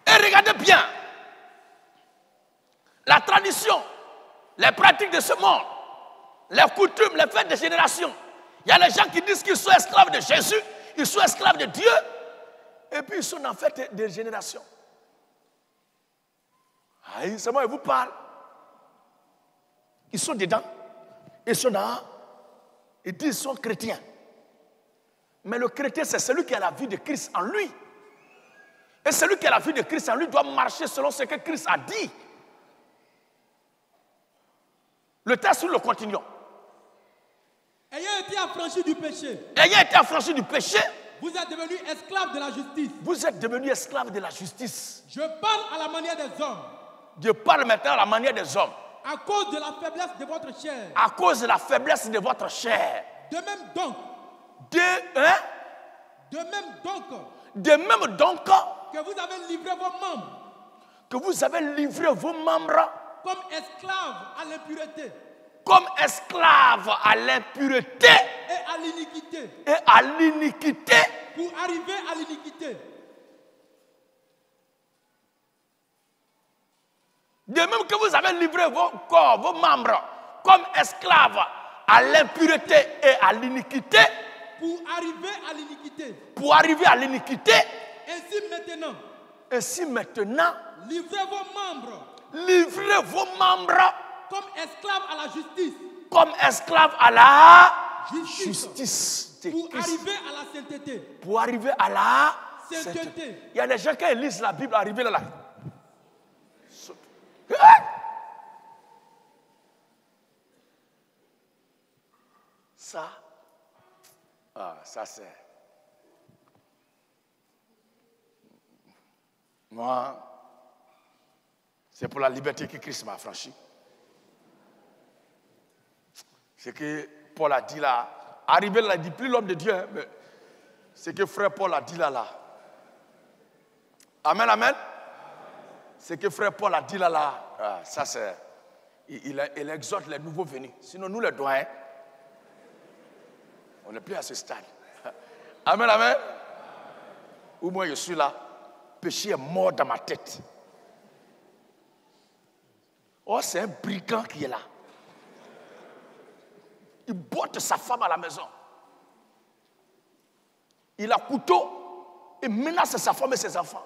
Et regardez bien, la tradition, les pratiques de ce monde, les coutumes, les fêtes de génération. Il y a les gens qui disent qu'ils sont esclaves de Jésus, ils sont esclaves de Dieu, et puis ils sont en fait de génération. Aïe, c'est moi, je vous parle. Ils sont dedans, ils sont là, ils disent qu'ils sont chrétiens. Mais le chrétien, c'est celui qui a la vie de Christ en lui. Et celui qui a la vie de Christ en lui doit marcher selon ce que Christ a dit. Le texte, nous le continuons. Ayant été affranchi du péché. Ayant été affranchi du péché. Vous êtes devenus esclaves de la justice. Vous êtes devenus esclaves de la justice. Je parle à la manière des hommes. Je parle maintenant à la manière des hommes. À cause de la faiblesse de votre chair. À cause de la faiblesse de votre chair. De même donc. De même donc. Que vous avez livré vos membres. Que vous avez livré vos membres. Comme esclaves à l'impureté. Comme esclaves à l'impureté. Et à l'iniquité. Et à l'iniquité. Pour arriver à l'iniquité. De même que vous avez livré vos corps, vos membres, comme esclaves à l'impureté et à l'iniquité. Pour arriver à l'iniquité. Pour arriver à l'iniquité. Ainsi maintenant. Livrez vos membres. Livrez vos membres. Comme esclaves à la justice. Comme esclaves à la justice. Pour arriver à la sainteté. Pour arriver à la sainteté. Il y a des gens qui lisent la Bible arriver là. Ça c'est. Moi, c'est pour la liberté que Christ m'a affranchi. C'est que Paul a dit là. Arrivé là, il dit plus l'homme de Dieu. Hein, mais c'est que frère Paul a dit là. Amen, amen. C'est que frère Paul a dit là. Ça c'est. Il exhorte les nouveaux venus. Sinon, nous les doyens, on n'est plus à ce stade. Amen, amen. Ou moi je suis là. Péché est mort dans ma tête. Oh, c'est un brigand qui est là. Il botte sa femme à la maison. Il a couteau et menace sa femme et ses enfants.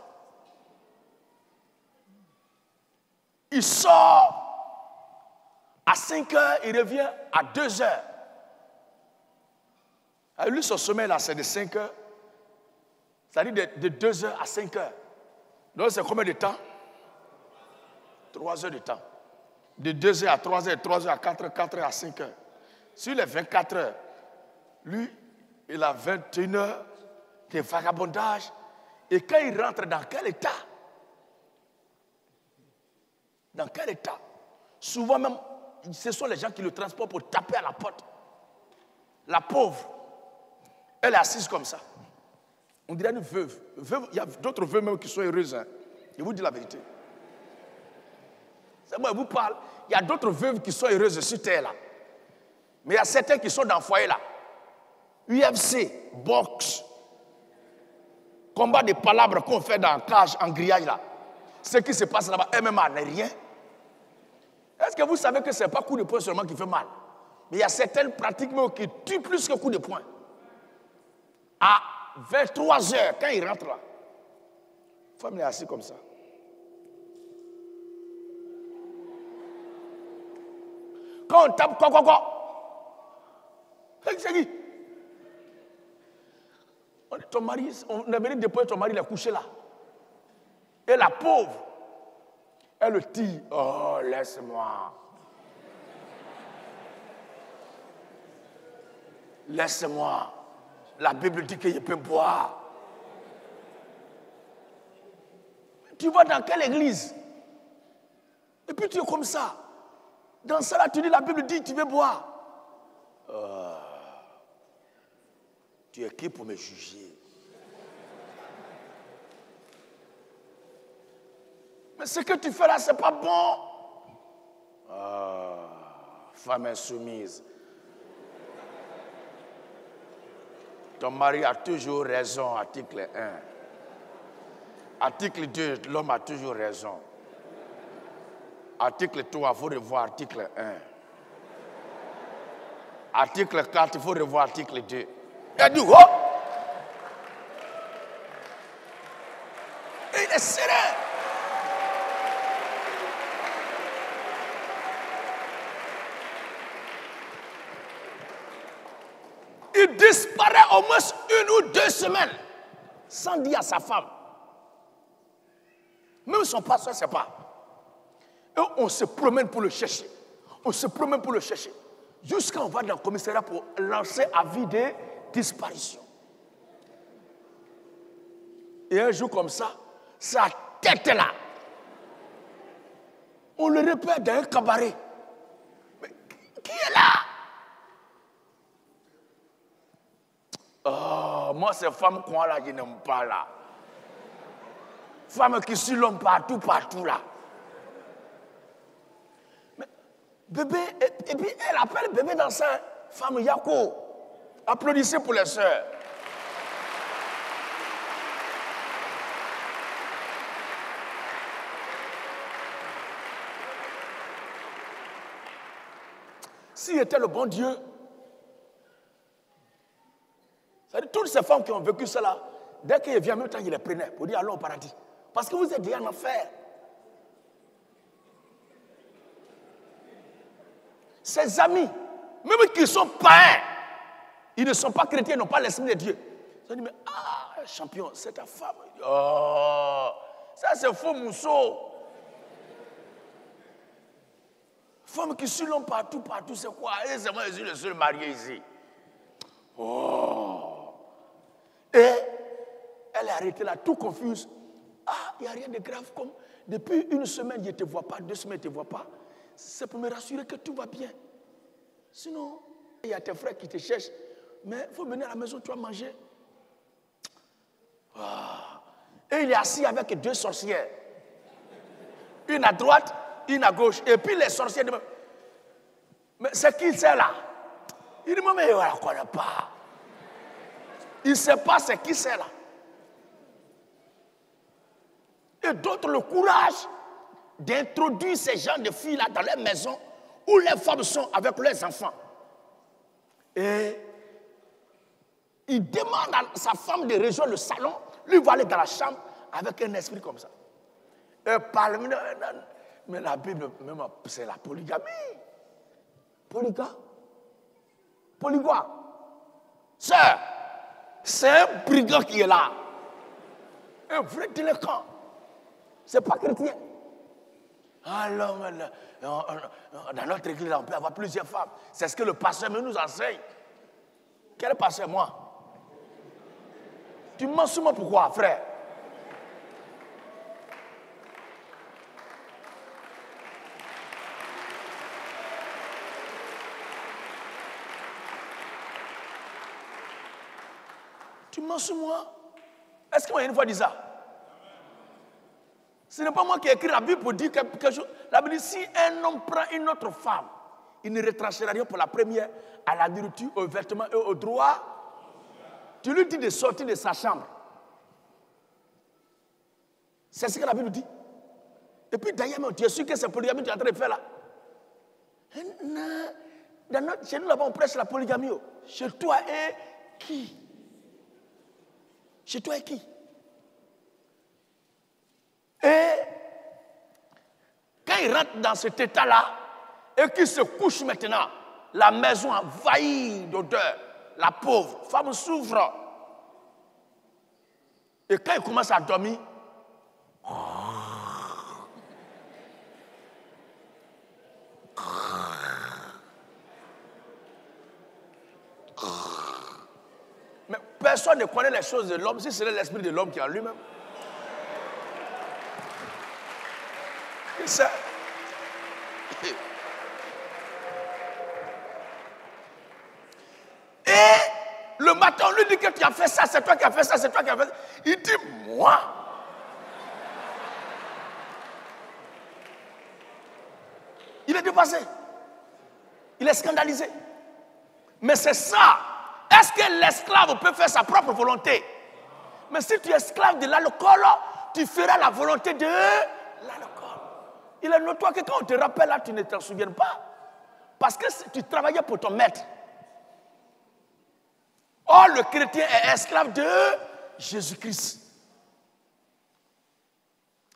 Il sort à 5 heures, il revient à 2 heures. Lui, son sommeil là, c'est de 5 heures. C'est-à-dire de 2 heures à 5 heures. Donc, c'est combien de temps? 3 heures de temps. De 2 heures à 3 heures, 3 heures à 4 heures, 4 heures à 5 heures. Sur les 24 heures, lui, il a 21 heures de vagabondage. Et quand il rentre dans quel état? Dans quel état? Souvent même, ce sont les gens qui le transportent pour taper à la porte. La pauvre, elle est assise comme ça. On dirait une veuve. Il y a d'autres veuves même qui sont heureuses. Hein. Je vous dis la vérité. C'est moi, je vous parle. Il y a d'autres veuves qui sont heureuses sur terre là. Mais il y a certains qui sont dans le foyer là. UFC, boxe, combat de palabres qu'on fait dans la cage, en grillage là. Ce qui se passe là-bas, MMA n'est rien. Est-ce que vous savez que ce n'est pas coup de poing seulement qui fait mal? Mais il y a certaines pratiques même qui tuent plus que coup de poing. À 23 heures, quand il rentre là, femme est assise comme ça. Quand on tape quoi. C'est qui? Ton mari, on a venu déposer ton mari, il est couché là. Et la pauvre, elle le tire. Oh, laisse-moi. Laisse-moi. La Bible dit que je peux boire. Tu vas dans quelle église? Et puis tu es comme ça. Dans ça là, tu dis, la Bible dit, tu veux boire. Tu es qui pour me juger? Mais ce que tu fais là, c'est pas bon. Femme insoumise. Ton mari a toujours raison, article 1. Article 2, l'homme a toujours raison. Article 3, il faut revoir article 1. Article 4, il faut revoir article 2. Il a dit, oh! Et il est serein. Il disparaît au moins 1 ou 2 semaines sans dire à sa femme. Même son pasteur ne sait pas. Et on se promène pour le chercher. On se promène pour le chercher. Jusqu'à on va dans le commissariat pour lancer avis de disparition. Et un jour comme ça, sa tête est là. On le repère dans un cabaret. Mais qui est là? Oh, moi, ces femmes quoi là, je n'aime pas là. Femmes qui suivent l'homme partout là. Mais bébé, et puis elle appelle bébé dans sa femme Yako. Applaudissez pour les sœurs. S'il était le bon Dieu, c'est-à-dire toutes ces femmes qui ont vécu cela, dès qu'il vient en même temps, il les prenait pour dire allons au paradis. Parce que vous êtes déjà en enfer. Ses amis, même qui sont païens, ils ne sont pas chrétiens, ils n'ont pas l'esprit de Dieu. Ils ont dit, mais champion, c'est ta femme. Oh, ça c'est faux mousseau. Femme qui suit l'homme partout, c'est quoi? Et c'est moi, je suis le seul marié ici. Oh. Et elle est arrêtée là, tout confuse. Il n'y a rien de grave comme depuis 1 semaine, je ne te vois pas, 2 semaines, je ne te vois pas. C'est pour me rassurer que tout va bien. Sinon, il y a tes frères qui te cherchent. Mais il faut venir à la maison, tu vas manger. Et il est assis avec 2 sorcières. Une à droite, une à gauche. Et puis les sorcières disent, mais c'est qui c'est là? Il dit, mais on ne la connaît pas. Il ne sait pas c'est qui c'est là. Et d'autres le courage d'introduire ces gens de filles là dans les maisons où les femmes sont avec leurs enfants. Et il demande à sa femme de rejoindre le salon, lui va aller dans la chambre avec un esprit comme ça. Et parle, mais la Bible, même c'est la polygamie. Polygame. Sœur, c'est un brigand qui est là. Un vrai délinquant. C'est pas chrétien. Alors, dans notre église, on peut avoir plusieurs femmes. C'est ce que le pasteur nous enseigne. Quel pasteur, moi? Tu mens sur moi pourquoi, frère? Tu mens sur moi? Est-ce que moi, une fois dit ça? Ce n'est pas moi qui ai écrit la Bible pour dire quelque chose. La Bible dit, si un homme prend une autre femme, il ne retranchera rien pour la première, à la nourriture, aux vêtements et au droit. Tu lui dis de sortir de sa chambre. C'est ce que la Bible dit. Et puis d'ailleurs, tu es sûr que c'est polygamie que tu es en train de faire là? Non. Chez nous, là-bas, on prêche la polygamie. Chez toi et qui? Chez toi et qui? Et quand il rentre dans cet état-là, et qu'il se couche maintenant, la maison envahie d'odeur. La pauvre femme souffre. Et quand il commence à dormir, mais personne ne connaît les choses de l'homme si c'est l'esprit de l'homme qui est en lui-même. Il sait. Et le matin, on lui dit que tu as fait ça, c'est toi qui as fait ça, c'est toi qui as fait ça. Il dit, moi. Il est dépassé. Il est scandalisé. Mais c'est ça. Est-ce que l'esclave peut faire sa propre volonté? Mais si tu es esclave de l'alcool, tu feras la volonté de l'alcool. Il est notoire que quand on te rappelle là, tu ne t'en souviens pas. Parce que tu travaillais pour ton maître. Or, le chrétien est esclave de Jésus-Christ.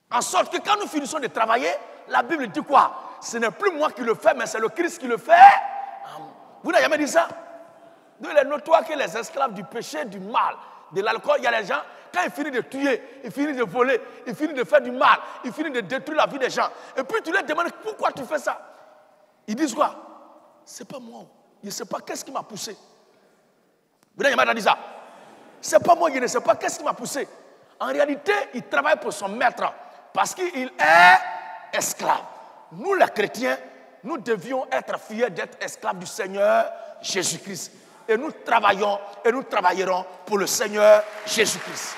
En sorte que quand nous finissons de travailler, la Bible dit quoi? Ce n'est plus moi qui le fais, mais c'est le Christ qui le fait. Vous n'avez jamais dit ça? Donc, il est notoire que les esclaves du péché, du mal, de l'alcool, il y a les gens, quand ils finissent de tuer, ils finissent de voler, ils finissent de faire du mal, ils finissent de détruire la vie des gens. Et puis tu leur demandes pourquoi tu fais ça. Ils disent quoi? C'est pas moi. Je ne sais pas qu'est-ce qui m'a poussé. Vous n'avez jamais dit ça? C'est pas moi, je ne sais pas qu'est-ce qui m'a poussé. En réalité, il travaille pour son maître parce qu'il est esclave. Nous, les chrétiens, nous devions être fiers d'être esclaves du Seigneur Jésus-Christ. Et nous travaillons et nous travaillerons pour le Seigneur Jésus-Christ.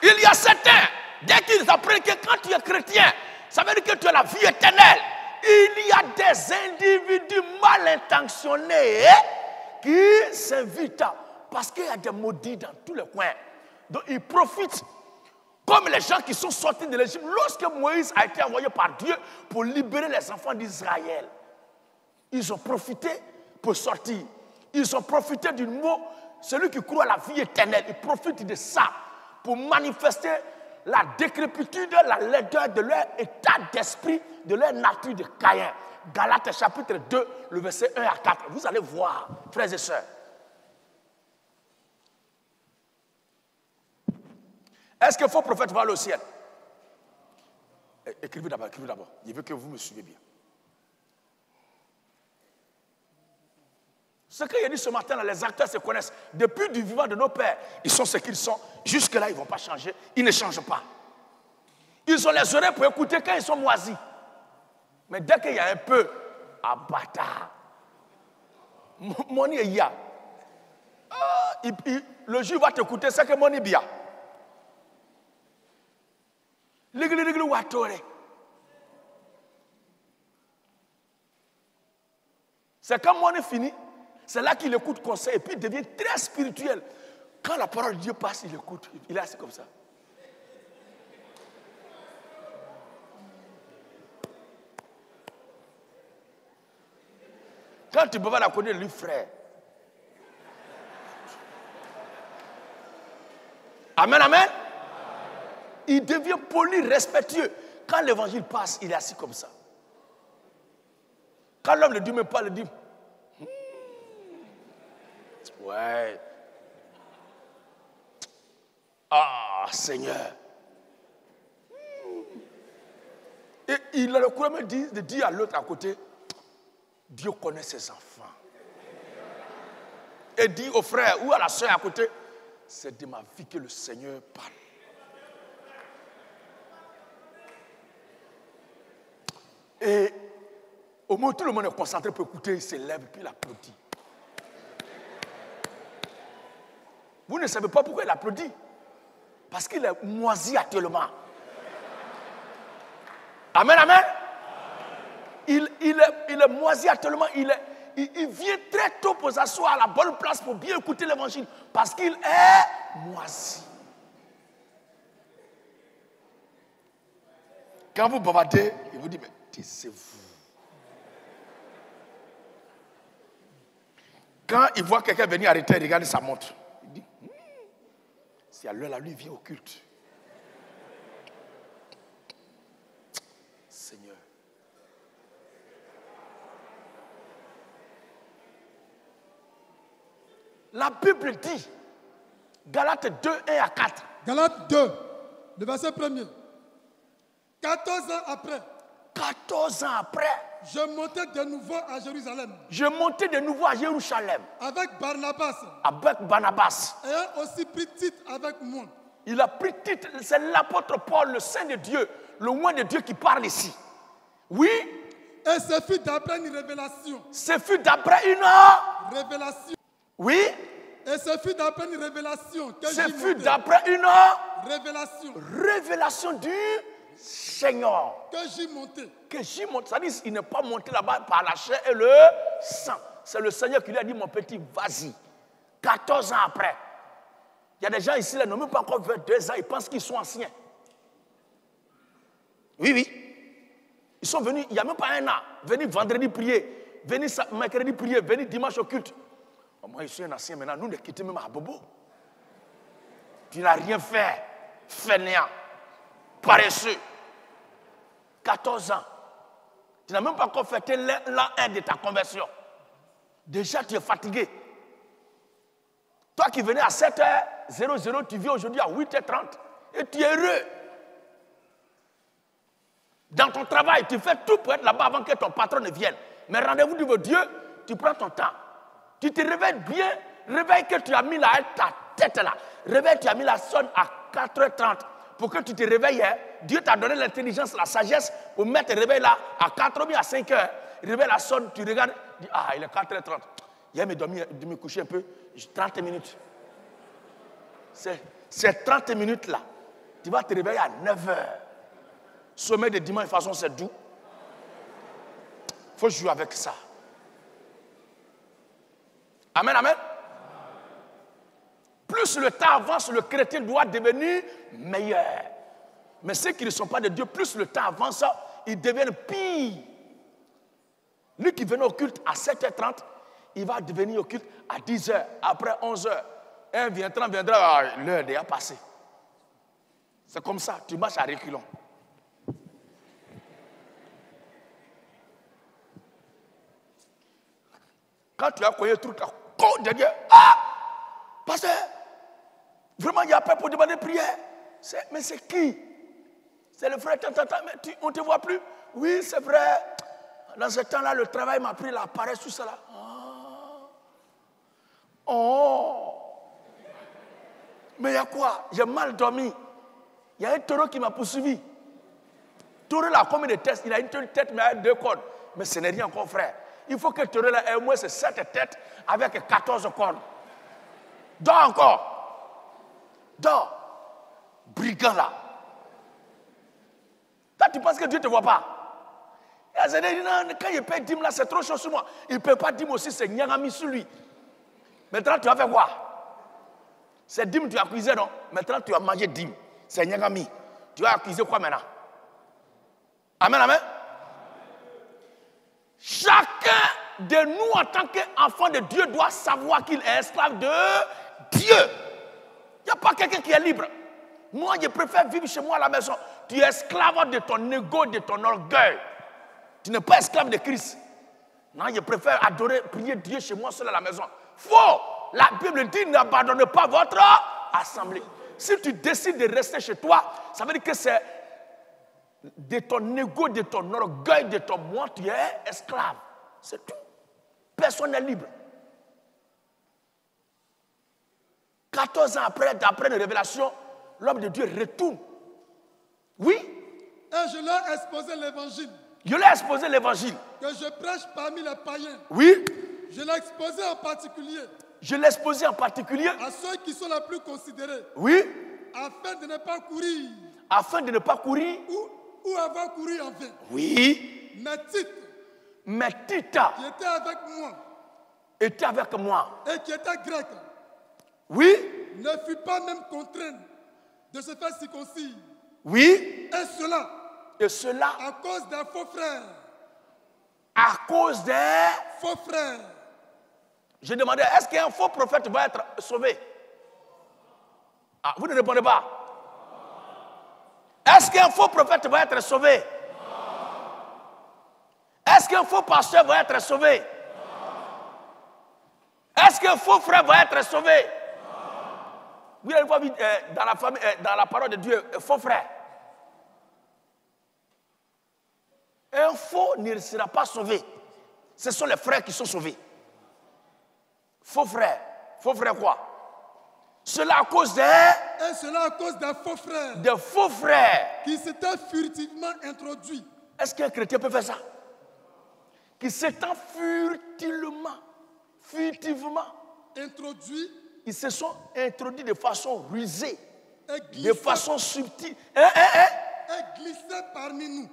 Il y a certains, dès qu'ils apprennent que quand tu es chrétien, ça veut dire que tu as la vie éternelle. Il y a des individus mal intentionnés qui s'invitent parce qu'il y a des maudits dans tous les coins. Donc ils profitent. Comme les gens qui sont sortis de l'Égypte lorsque Moïse a été envoyé par Dieu pour libérer les enfants d'Israël. Ils ont profité pour sortir. Ils ont profité du mot, celui qui croit à la vie éternelle. Ils profitent de ça pour manifester la décrépitude, la laideur de leur état d'esprit, de leur nature de Caïn. Galates chapitre 2, le verset 1 à 4. Vous allez voir, frères et sœurs. Est-ce que faux prophète va aller au ciel? Écrivez d'abord, écrivez d'abord. Je veux que vous me suivez bien. Ce qu'il a dit ce matin, là, les acteurs se connaissent. Depuis du vivant de nos pères, ils sont ce qu'ils sont. Jusque-là, ils ne vont pas changer. Ils ne changent pas. Ils ont les oreilles pour écouter quand ils sont moisis. Mais dès qu'il y a un peu, bâtard. Moni est ya. Le juge va t'écouter, c'est que Moni bien. C'est quand Moni finit, c'est là qu'il écoute conseil et puis il devient très spirituel. Quand la parole de Dieu passe, il écoute. Il est assis comme ça. Quand tu peux pas la connaître, lui, frère. Amen, amen. Il devient poli, respectueux. Quand l'évangile passe, il est assis comme ça. Quand l'homme ne dit même pas, il dit ouais. Ah, Seigneur. Et il a le courage de dire à l'autre à côté, Dieu connaît ses enfants. Et dit au frère ou à la soeur à côté, c'est de ma vie que le Seigneur parle. Et au moment où tout le monde est concentré pour écouter, il se lève et puis il applaudit. Vous ne savez pas pourquoi il applaudit. Parce qu'il est moisi actuellement. Amen, amen. Il est moisi actuellement. Il vient très tôt pour s'asseoir à la bonne place pour bien écouter l'évangile. Parce qu'il est moisi. Quand vous bavardez, il vous dit, mais taisez-vous. Quand il voit quelqu'un venir arrêter, il regarde sa montre. Il dit, c'est à l'heure là, lui il vient au culte. Seigneur. La Bible dit, Galates 2, 1 à 4. Galates 2, le verset 1er. 14 ans après. 14 ans après. Je montais de nouveau à Jérusalem. Je montais de nouveau à Jérusalem. Avec Barnabas. Avec Barnabas. Ayant aussi pris Tite avec moi. Il a pris Tite. C'est l'apôtre Paul, le Saint de Dieu, le loin de Dieu qui parle ici. Oui. Et ce fut d'après une révélation. Ce fut d'après une révélation. Oui. Et ce fut d'après une révélation que j'y montais. Ce fut d'après une révélation. Révélation du Seigneur. Que j'y montais. Que j'y monte. Ça dit, il n'est pas monté là-bas par la chair et le sang. C'est le Seigneur qui lui a dit, mon petit, vas-y. 14 ans après. Il y a des gens ici, ils n'ont même pas encore 22 ans, ils pensent qu'ils sont anciens. Oui, oui. Ils sont venus, il n'y a même pas un an, venus vendredi prier, venus mercredi prier, venus dimanche au culte. Oh, moi, je suis un ancien maintenant, nous ne quittons même à Bobo. Tu n'as rien fait, fainéant, paresseux. 14 ans. Tu n'as même pas encore fêté l'an 1 de ta conversion. Déjà, tu es fatigué. Toi qui venais à 7h00, tu viens aujourd'hui à 8h30 et tu es heureux. Dans ton travail, tu fais tout pour être là-bas avant que ton patron ne vienne. Mais rendez-vous devant Dieu, tu prends ton temps. Tu te réveilles bien, réveille que tu as mis là, ta tête là. Réveille, tu as mis la sonne à 4h30 pour que tu te réveilles. Hein. Dieu t'a donné l'intelligence, la sagesse pour mettre le réveil là à 4h ou à 5h. Réveille la sonne, tu regardes, dis, ah, il est 4h30. Hier, de me coucher un peu, 30 minutes. C'est 30 minutes là. Tu vas te réveiller à 9h. Sommeil de dimanche, de toute façon, c'est doux. Il faut jouer avec ça. Amen, amen. Plus le temps avance, le chrétien doit devenir meilleur. Mais ceux qui ne sont pas de Dieu, plus le temps avance, ils deviennent pires. Lui qui venait au culte à 7h30, il va devenir au culte à 10h, après 11h. Un viendra, l'heure est déjà passée. C'est comme ça, tu marches à reculons. Quand tu as connu le truc, tu as derrière, ah, pasteur, vraiment il y a peur pour demander prière. Mais c'est qui? C'est le frère, mais on ne te voit plus? Oui, c'est vrai. Dans ce temps-là, le travail m'a pris la paresse, tout ça là. Oh. Mais il y a quoi? J'ai mal dormi. Il y a un taureau qui m'a poursuivi. Taureau là, combien de têtes? Il a une tête, mais il a 2 cordes. Mais ce n'est rien encore, frère. Il faut que le taureau là ait au moins 7 têtes avec 14 cordes. Dors encore. Dors. Brigand là. Toi, tu penses que Dieu ne te voit pas? Et quand il paye 10 là, c'est trop chaud sur moi. Il ne peut pas dire aussi, c'est Nyangami sur lui. Maintenant, tu vas faire quoi? C'est 10 tu as accusé, non? Maintenant, tu as mangé 10. C'est Nyangami. Tu vas accuser quoi maintenant? Amen, amen. Chacun de nous, en tant qu'enfant de Dieu, doit savoir qu'il est esclave de Dieu. Il n'y a pas quelqu'un qui est libre. Moi, je préfère vivre chez moi à la maison. Tu es esclave de ton ego, de ton orgueil. Tu n'es pas esclave de Christ. Non, je préfère adorer, prier Dieu chez moi seul à la maison. Faux! La Bible dit, n'abandonnez pas votre assemblée. Si tu décides de rester chez toi, ça veut dire que c'est de ton ego, de ton orgueil, de ton moi, tu es esclave. C'est tout. Personne n'est libre. 14 ans après, d'après une révélation, l'homme de Dieu retourne. Oui. Et je leur ai exposé l'évangile. Je leur ai exposé l'évangile. Que je prêche parmi les païens. Oui. Je l'ai exposé en particulier. Je l'ai exposé en particulier. À ceux qui sont les plus considérés. Oui. Afin de ne pas courir. Afin de ne pas courir. Ou avoir couru en vain. Oui. Mais Tite. Qui était avec moi. Était avec moi. Et qui était grec. Oui. Ne fut pas même contraint de se faire circoncire. Oui. Et cela. À cause d'un faux frère. À cause des faux frères. Je demandais, est-ce qu'un faux prophète va être sauvé? Ah, vous ne répondez pas. Est-ce qu'un faux prophète va être sauvé? Est-ce qu'un faux pasteur va être sauvé? Est-ce qu'un faux frère va être sauvé? Vous avez une fois vu dans la famille, dans la parole de Dieu, un faux frère. Un faux ne sera pas sauvé. Ce sont les frères qui sont sauvés. Faux frère. Faux frère quoi? Cela à cause Et cela à cause d'un faux frère. Des faux frères. Qui s'était furtivement introduit. Est-ce qu'un chrétien peut faire ça? Qui s'étant furtivement introduit. Ils se sont introduits de façon rusée. De façon subtile. Et glissé parmi nous.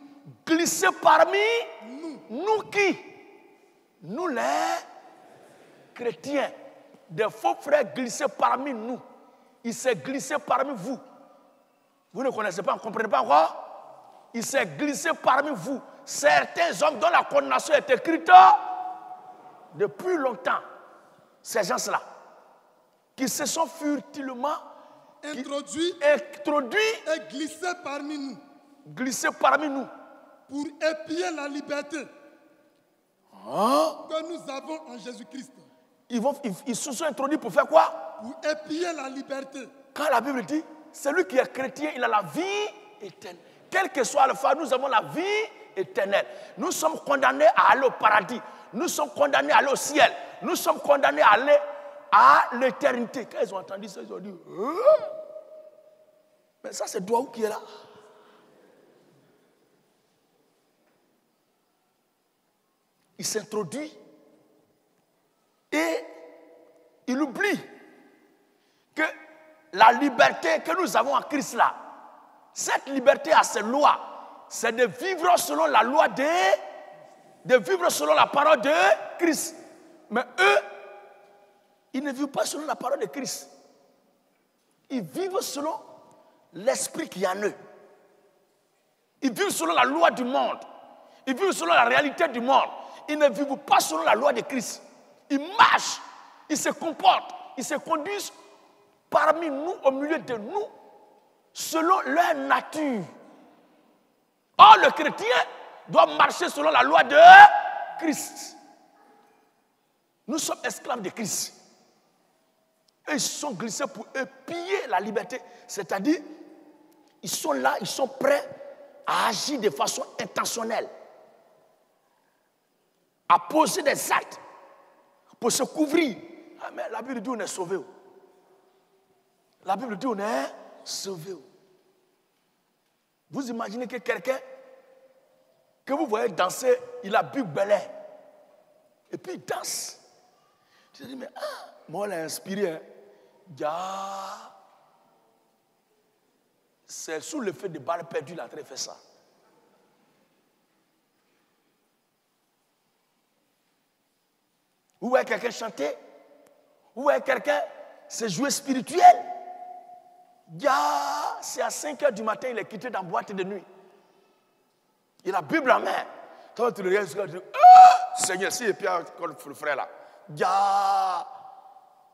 Glissé parmi nous qui? Nous les chrétiens. Des faux frères glissés parmi nous. Il s'est glissé parmi vous. Vous ne connaissez pas, vous ne comprenez pas encore? Il s'est glissé parmi vous. Certains hommes dont la condamnation est écrite depuis longtemps. Ces gens-là, qui se sont furtivement introduits et glissés parmi nous. Glissés parmi nous. Pour épier la liberté que nous avons en Jésus-Christ. Ils se sont introduits pour faire quoi? Pour épier la liberté. Quand la Bible dit, celui qui est chrétien, il a la vie éternelle. Quel que soit le phare, nous avons la vie éternelle. Nous sommes condamnés à aller au paradis. Nous sommes condamnés à aller au ciel. Nous sommes condamnés à aller à l'éternité. Quand ils ont entendu ça, ils ont dit, mais ça c'est Douaou qui est là. Il s'introduit et il oublie que la liberté que nous avons en Christ là, cette liberté a ses lois. C'est de vivre selon la loi de vivre selon la parole de Christ. Mais eux, ils ne vivent pas selon la parole de Christ. Ils vivent selon l'esprit qui est en eux. Ils vivent selon la loi du monde. Ils vivent selon la réalité du monde. Ils ne vivent pas selon la loi de Christ. Ils marchent, ils se comportent, ils se conduisent parmi nous, au milieu de nous, selon leur nature. Or, le chrétien doit marcher selon la loi de Christ. Nous sommes esclaves de Christ. Et ils sont glissés pour épier la liberté. C'est-à-dire, ils sont là, ils sont prêts à agir de façon intentionnelle. À poser des actes pour se couvrir. Ah, mais la Bible dit on est sauvé. La Bible dit on est sauvé. Vous imaginez que quelqu'un que vous voyez danser, il a bu Belay. Et puis il danse. Je dis, mais moi, on l'a inspiré. C'est sous l'effet de balles perdues, il a très fait ça. Vous voyez quelqu'un chanter? Vous voyez quelqu'un se jouer spirituel? C'est à 5 h du matin, il est quitté dans la boîte de nuit. Il a la Bible en main. Quand tu le regardes, tu dis, Seigneur, si et puis le frère là.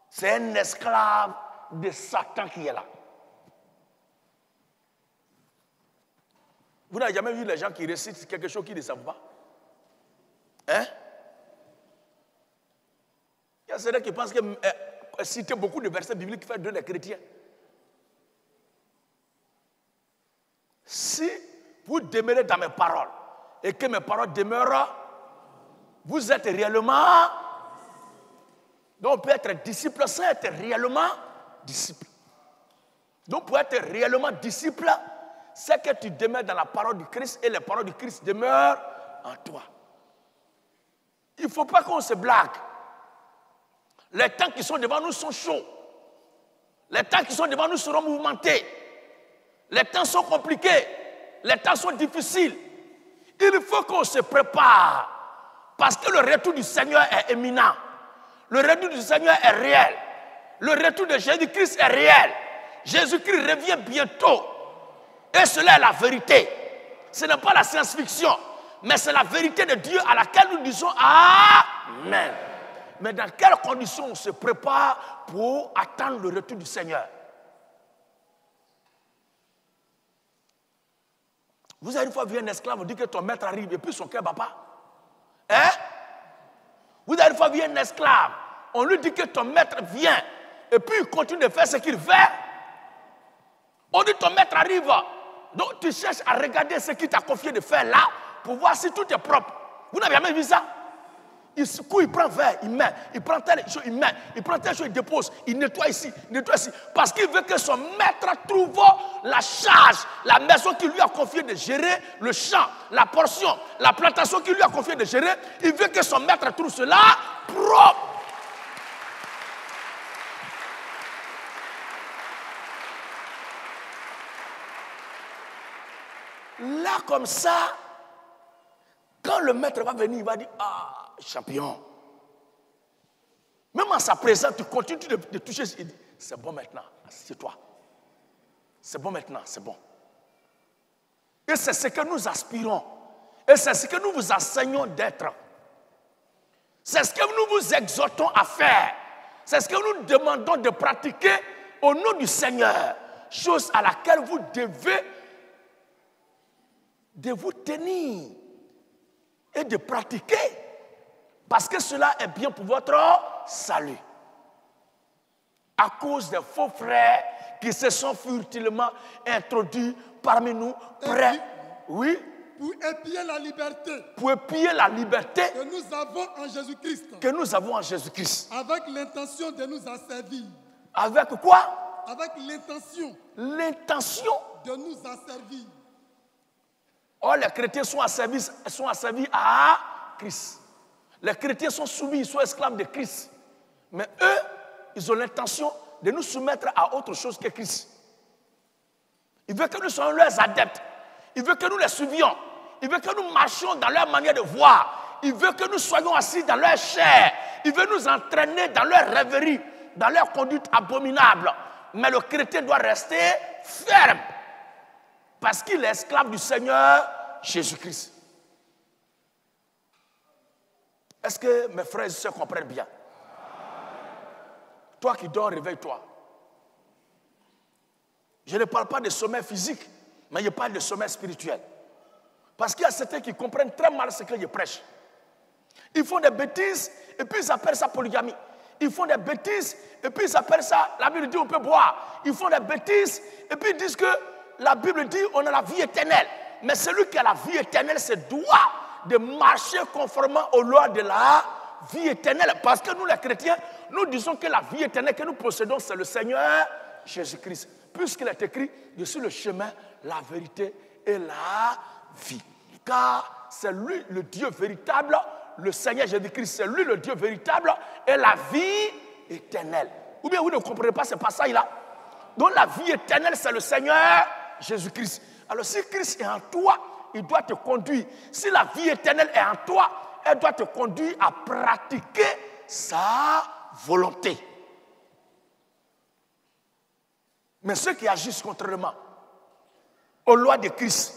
C'est un esclave de Satan qui est là. Vous n'avez jamais vu les gens qui récitent quelque chose qu'ils ne savent pas? Hein? Il y a ceux qui pensent que citer beaucoup de versets bibliques fait de les chrétiens. Si vous demeurez dans mes paroles et que mes paroles demeurent, vous êtes réellement. Donc on peut être disciple sans être réellement disciple. Donc pour être réellement disciple, c'est que tu demeures dans la parole du Christ et les paroles du Christ demeurent en toi. Il ne faut pas qu'on se blague. Les temps qui sont devant nous sont chauds. Les temps qui sont devant nous seront mouvementés. Les temps sont compliqués. Les temps sont difficiles. Il faut qu'on se prépare. Parce que le retour du Seigneur est imminent. Le retour du Seigneur est réel. Le retour de Jésus-Christ est réel. Jésus-Christ revient bientôt. Et cela est la vérité. Ce n'est pas la science-fiction. Mais c'est la vérité de Dieu à laquelle nous disons Amen. Mais dans quelles conditions on se prépare pour attendre le retour du Seigneur? Vous avez une fois vu un esclave, on dit que ton maître arrive et puis son cœur ne bat pas. Hein? Vous avez une fois vu un esclave, on lui dit que ton maître vient et puis il continue de faire ce qu'il fait. On dit ton maître arrive. Donc tu cherches à regarder ce qu'il t'a confié de faire là pour voir si tout est propre. Vous n'avez jamais vu ça? Il secoue, il prend verre, il met, il prend telle chose, il met, il prend telle chose, il dépose, il nettoie ici, parce qu'il veut que son maître trouve la charge, la maison qu'il lui a confié de gérer, le champ, la portion, la plantation qu'il lui a confié de gérer. Il veut que son maître trouve cela propre. Là, comme ça, quand le maître va venir, il va dire, ah, champion. Même en sa présence, tu continues de toucher. Il dit, c'est bon maintenant, assieds-toi. C'est bon maintenant, c'est bon. Et c'est ce que nous aspirons. Et c'est ce que nous vous enseignons d'être. C'est ce que nous vous exhortons à faire. C'est ce que nous demandons de pratiquer au nom du Seigneur. Chose à laquelle vous devez de vous tenir et de pratiquer. Parce que cela est bien pour votre salut. À cause des faux frères qui se sont furtivement introduits parmi nous, prêts, oui, pour épier la liberté. Pour épier la liberté que nous avons en Jésus-Christ. Que nous avons en Jésus-Christ. Avec l'intention de nous asservir. Avec quoi? Avec l'intention. L'intention de nous asservir. Or, les chrétiens sont asservis à Christ. Les chrétiens sont soumis, ils sont esclaves de Christ. Mais eux, ils ont l'intention de nous soumettre à autre chose que Christ. Ils veulent que nous soyons leurs adeptes. Ils veulent que nous les suivions. Ils veulent que nous marchions dans leur manière de voir. Ils veulent que nous soyons assis dans leur chair. Ils veulent nous entraîner dans leur rêverie, dans leur conduite abominable. Mais le chrétien doit rester ferme. Parce qu'il est esclave du Seigneur Jésus-Christ. Est-ce que mes frères et sœurs comprennent bien? Toi qui dors, réveille-toi. Je ne parle pas de sommeil physique, mais je parle de sommeil spirituel. Parce qu'il y a certains qui comprennent très mal ce que je prêche. Ils font des bêtises et puis ils appellent ça polygamie. Ils font des bêtises et puis ils appellent ça, la Bible dit on peut boire. Ils font des bêtises et puis ils disent que la Bible dit on a la vie éternelle. Mais celui qui a la vie éternelle se doit de marcher conformément aux lois de la vie éternelle. Parce que nous les chrétiens, nous disons que la vie éternelle que nous possédons, c'est le Seigneur Jésus-Christ. Puisqu'il est écrit, je suis le chemin, la vérité et la vie. Car c'est lui le Dieu véritable, le Seigneur Jésus-Christ, c'est lui le Dieu véritable et la vie éternelle. Ou bien vous ne comprenez pas ce passage-là? Donc la vie éternelle, c'est le Seigneur Jésus-Christ. Alors si Christ est en toi, il doit te conduire. Si la vie éternelle est en toi, elle doit te conduire à pratiquer sa volonté. Mais ceux qui agissent contrairement aux lois de Christ,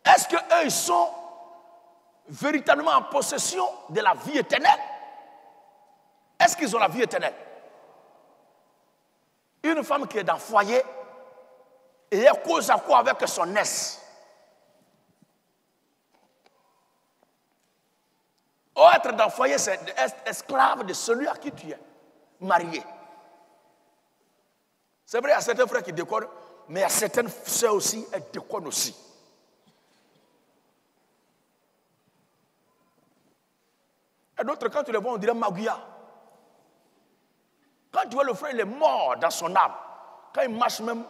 est-ce qu'eux, ils sont véritablement en possession de la vie éternelle? Est-ce qu'ils ont la vie éternelle? Une femme qui est dans le foyer et elle cause à quoi avec son ex? Être dans le foyer, c'est être esclave de celui à qui tu es marié. C'est vrai, il y a certains frères qui déconnent, mais il y a certaines sœurs aussi, elles déconnent aussi. Et d'autres, quand tu les vois, on dirait Magouya. Quand tu vois le frère, il est mort dans son âme. Quand il marche même.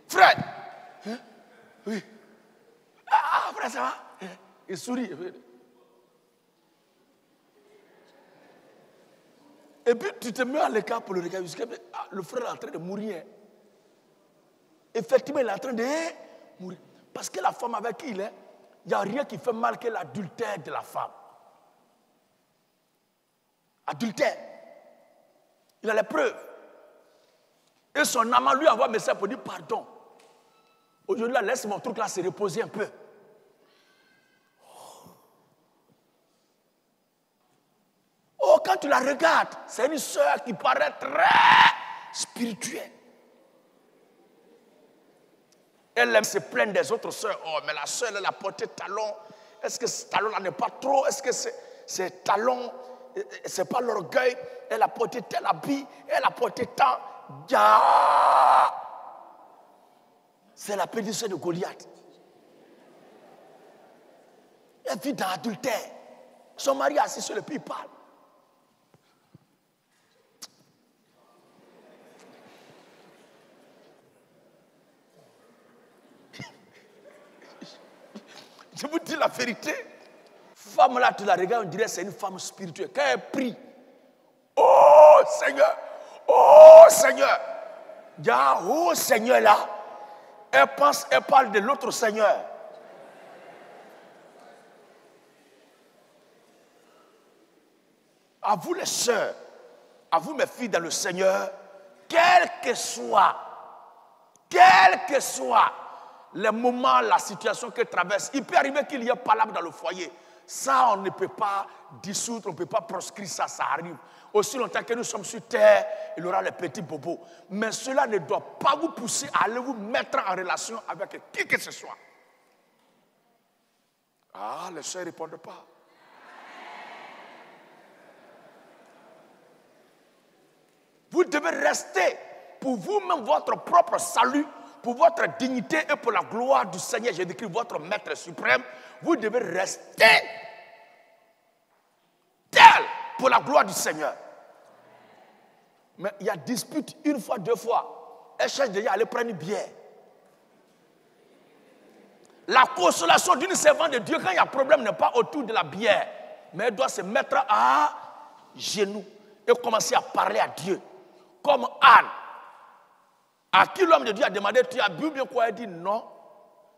Frère, hein? Oui. Ah, frère, ça va? Il sourit. Et puis tu te mets à l'écart pour le regarder. Le frère est en train de mourir. Effectivement, il est en train de mourir. Parce que la femme avec qui il est, il n'y a rien qui fait mal que l'adultère de la femme. Adultère. Il a les preuves. Et son amant lui envoie un message pour dire pardon. Aujourd'hui, là, laisse mon truc là se reposer un peu. quand tu la regardes, c'est une sœur qui paraît très spirituelle. Elle aime se plaindre des autres sœurs. Oh, mais la sœur, elle a porté talon. Est-ce que ce talon-là n'est pas trop? Est-ce que ces talons, c'est pas l'orgueil? Elle a porté tel habit, elle a porté tant. C'est la petite sœur de Goliath. Elle vit dans l'adultère. Son mari est assis sur le pied, il parle. Je vous dis la vérité. Femme là, tu la regardes, on dirait que c'est une femme spirituelle. Quand elle prie, oh Seigneur, oh Seigneur. Oh Seigneur là, elle parle de l'autre Seigneur. À vous les sœurs, à vous mes filles dans le Seigneur, quel que soit les moments, la situation qu'elle traverse, il peut arriver qu'il y ait palabre dans le foyer. Ça, on ne peut pas dissoudre, on ne peut pas proscrire ça, ça arrive. Aussi longtemps que nous sommes sur terre, il y aura les petits bobos. Mais cela ne doit pas vous pousser à aller vous mettre en relation avec qui que ce soit. Ah, les sœurs ne répondent pas. Vous devez rester pour vous-même, votre propre salut, pour votre dignité et pour la gloire du Seigneur Jésus-Christ, votre Maître suprême. Vous devez rester tel pour la gloire du Seigneur. Mais il y a dispute une fois, deux fois. Elle cherche déjà à aller prendre une bière. La consolation d'une servante de Dieu, quand il y a problème, n'est pas autour de la bière. Mais elle doit se mettre à genoux et commencer à parler à Dieu. Comme Anne, à qui l'homme de Dieu a demandé, tu as bu bien quoi? Elle dit non,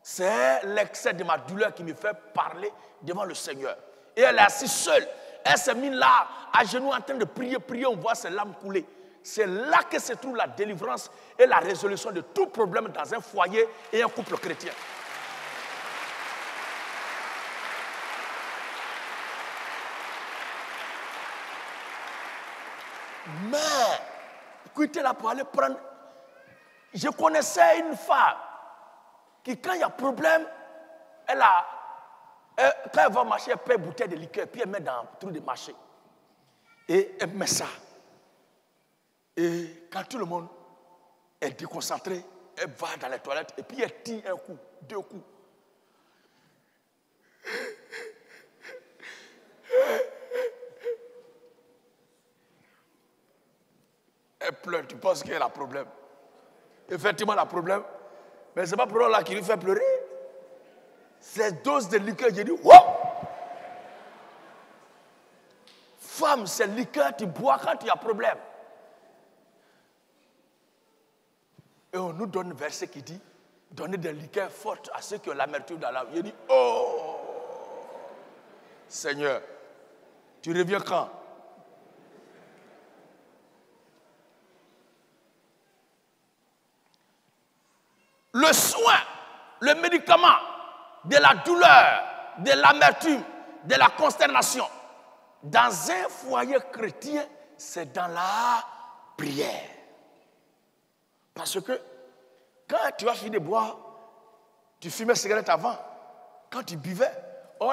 c'est l'excès de ma douleur qui me fait parler devant le Seigneur. Et elle est assise seule. Elle s'est mise là, à genoux, en train de prier, on voit ses larmes couler. C'est là que se trouve la délivrance et la résolution de tout problème dans un foyer et un couple chrétien. Mais, écoutez là pour aller prendre. Je connaissais une femme qui, quand il y a problème, quand elle va marcher, elle paie une bouteille de liqueur, puis elle met dans le trou de marché. Et elle met ça. Et quand tout le monde est déconcentré, elle va dans les toilettes et puis elle tire un coup, deux coups. Elle pleure, tu penses qu'elle a un problème. Effectivement, elle a un problème. Mais ce n'est pas pour là qui lui fait pleurer. Cette dose de liqueur, j'ai dit, wow! Femme, c'est liqueur, tu bois quand tu as un problème. Et on nous donne un verset qui dit, donnez des liqueurs fortes à ceux qui ont l'amertume dans la vie. J'ai dit, oh! Seigneur, tu reviens quand? Le soin, le médicament de la douleur, de l'amertume, de la consternation, dans un foyer chrétien, c'est dans la prière. Parce que quand tu as fini de boire, tu fumais cigarette avant. Quand tu buvais,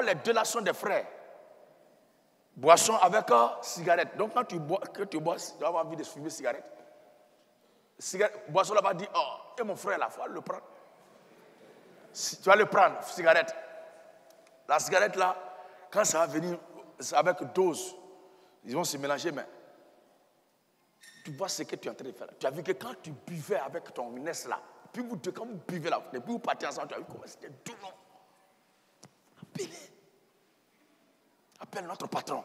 les deux là sont des frères. Boisson avec cigarette. Donc quand tu bois, tu vas avoir envie de fumer cigarette. Boisson là-bas dit, et mon frère là, il faut le prendre. Tu vas le prendre, cigarette. La cigarette là, quand ça va venir avec dose, ils vont se mélanger, mais tu vois ce que tu es en train de faire. Tu as vu que quand tu buvais avec ton nez là, puis vous deux, quand vous buvez là, depuis vous partez ensemble, tu as vu comment c'était doux. Appelle notre patron.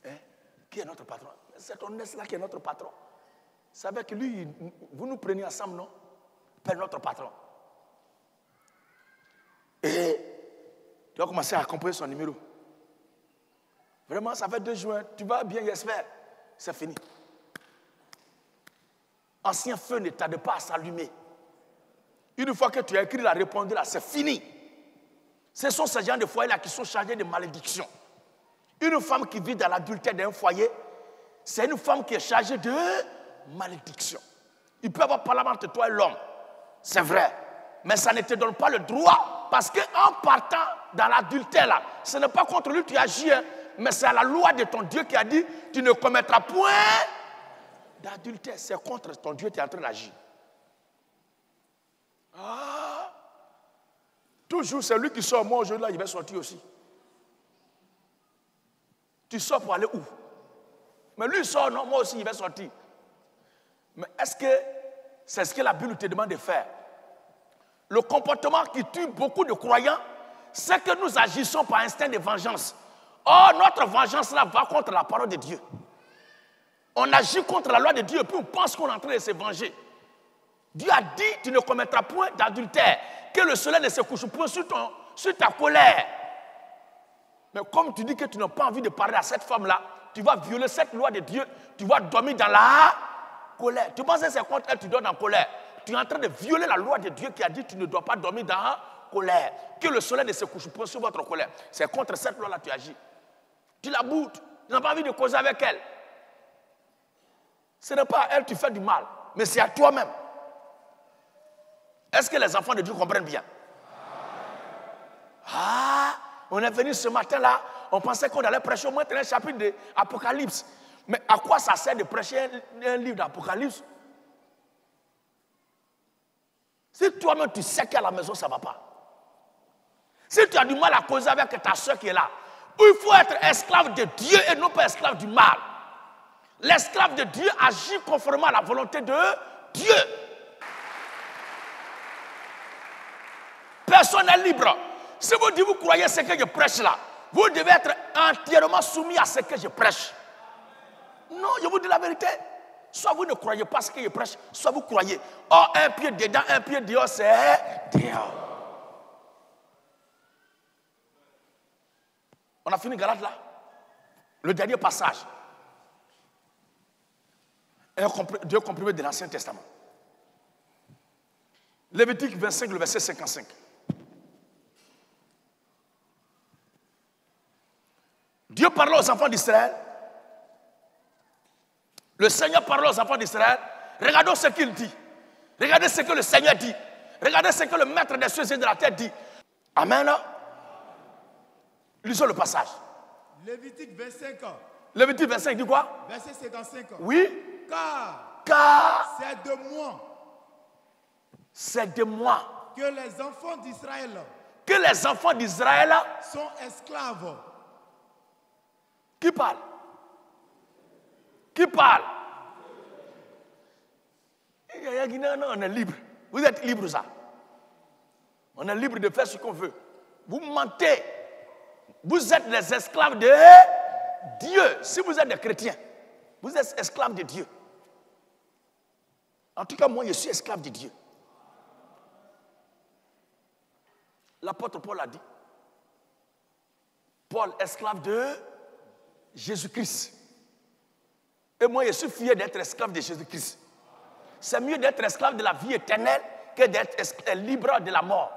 Hein? Qui est notre patron? C'est ton nez là qui est notre patron. C'est avec lui, vous nous prenez ensemble, non? Appelle notre patron. Et tu vas commencer à composer son numéro. Vraiment, ça fait 2 jours, tu vas bien, j'espère. C'est fini. Ancien feu ne tarde pas à s'allumer. Une fois que tu as écrit la réponse là, c'est fini. Ce sont ces gens de foyer là qui sont chargés de malédiction. Une femme qui vit dans l'adultère d'un foyer, c'est une femme qui est chargée de malédiction. Il peut y avoir parlement entre toi et l'homme, c'est vrai, mais ça ne te donne pas le droit, parce qu'en partant dans l'adultère là, ce n'est pas contre lui que tu agis, hein, mais c'est à la loi de ton Dieu qui a dit, tu ne commettras point d'adultère. C'est contre ton Dieu que tu es en train d'agir. Ah, toujours c'est lui qui sort, moi aujourd'hui là, il va sortir aussi. Tu sors pour aller où? Mais lui sort, non, moi aussi il va sortir. Mais est-ce que c'est ce que la Bible te demande de faire? Le comportement qui tue beaucoup de croyants, c'est que nous agissons par instinct de vengeance. Or, notre vengeance là va contre la parole de Dieu. On agit contre la loi de Dieu et puis on pense qu'on est en train de se venger. Dieu a dit, tu ne commettras point d'adultère, que le soleil ne se couche point sur ta colère. Mais comme tu dis que tu n'as pas envie de parler à cette femme-là, tu vas violer cette loi de Dieu, tu vas dormir dans la colère. Tu penses que c'est contre elle que tu dors en colère. Tu es en train de violer la loi de Dieu qui a dit que tu ne dois pas dormir dans la colère. Que le soleil ne se couche point sur votre colère. C'est contre cette loi-là que tu agis. Tu la boutes, tu n'as pas envie de causer avec elle. Ce n'est pas à elle que tu fais du mal, mais c'est à toi-même. Est-ce que les enfants de Dieu comprennent bien? Ah, on est venu ce matin-là, on pensait qu'on allait prêcher au moins un chapitre d'Apocalypse. Mais à quoi ça sert de prêcher un livre d'Apocalypse? Si toi-même tu sais qu'à la maison ça ne va pas. Si tu as du mal à causer avec ta soeur qui est là, il faut être esclave de Dieu et non pas esclave du mal. L'esclave de Dieu agit conformément à la volonté de Dieu. Personne n'est libre. Si vous dites, vous croyez ce que je prêche là, vous devez être entièrement soumis à ce que je prêche. Non, je vous dis la vérité. Soit vous ne croyez pas ce que je prêche, soit vous croyez. Oh, un pied dedans, un pied dehors, c'est dehors. On a fini Galate là. Le dernier passage. Dieu comprimé de l'Ancien Testament. Lévitique 25, le verset 55. Dieu parlait aux enfants d'Israël. Le Seigneur parlait aux enfants d'Israël. Regardons ce qu'il dit. Regardez ce que le Seigneur dit. Regardez ce que le maître des cieux et de la terre dit. Amen. Lisons le passage. Lévitique 25. Lévitique 25 dit quoi? Verset 55. Oui. Car c'est de moi. C'est de moi. Que les enfants d'Israël. Que les enfants d'Israël sont esclaves. Qui parle? Qui parle? Non, on est libre. Vous êtes libre, ça. On est libre de faire ce qu'on veut. Vous mentez. Vous êtes les esclaves de Dieu. Si vous êtes des chrétiens, vous êtes esclaves de Dieu. En tout cas, moi, je suis esclave de Dieu. L'apôtre Paul a dit. Paul, esclave de Jésus-Christ. Et moi, je suis fier d'être esclave de Jésus-Christ. C'est mieux d'être esclave de la vie éternelle que d'être libre de la mort.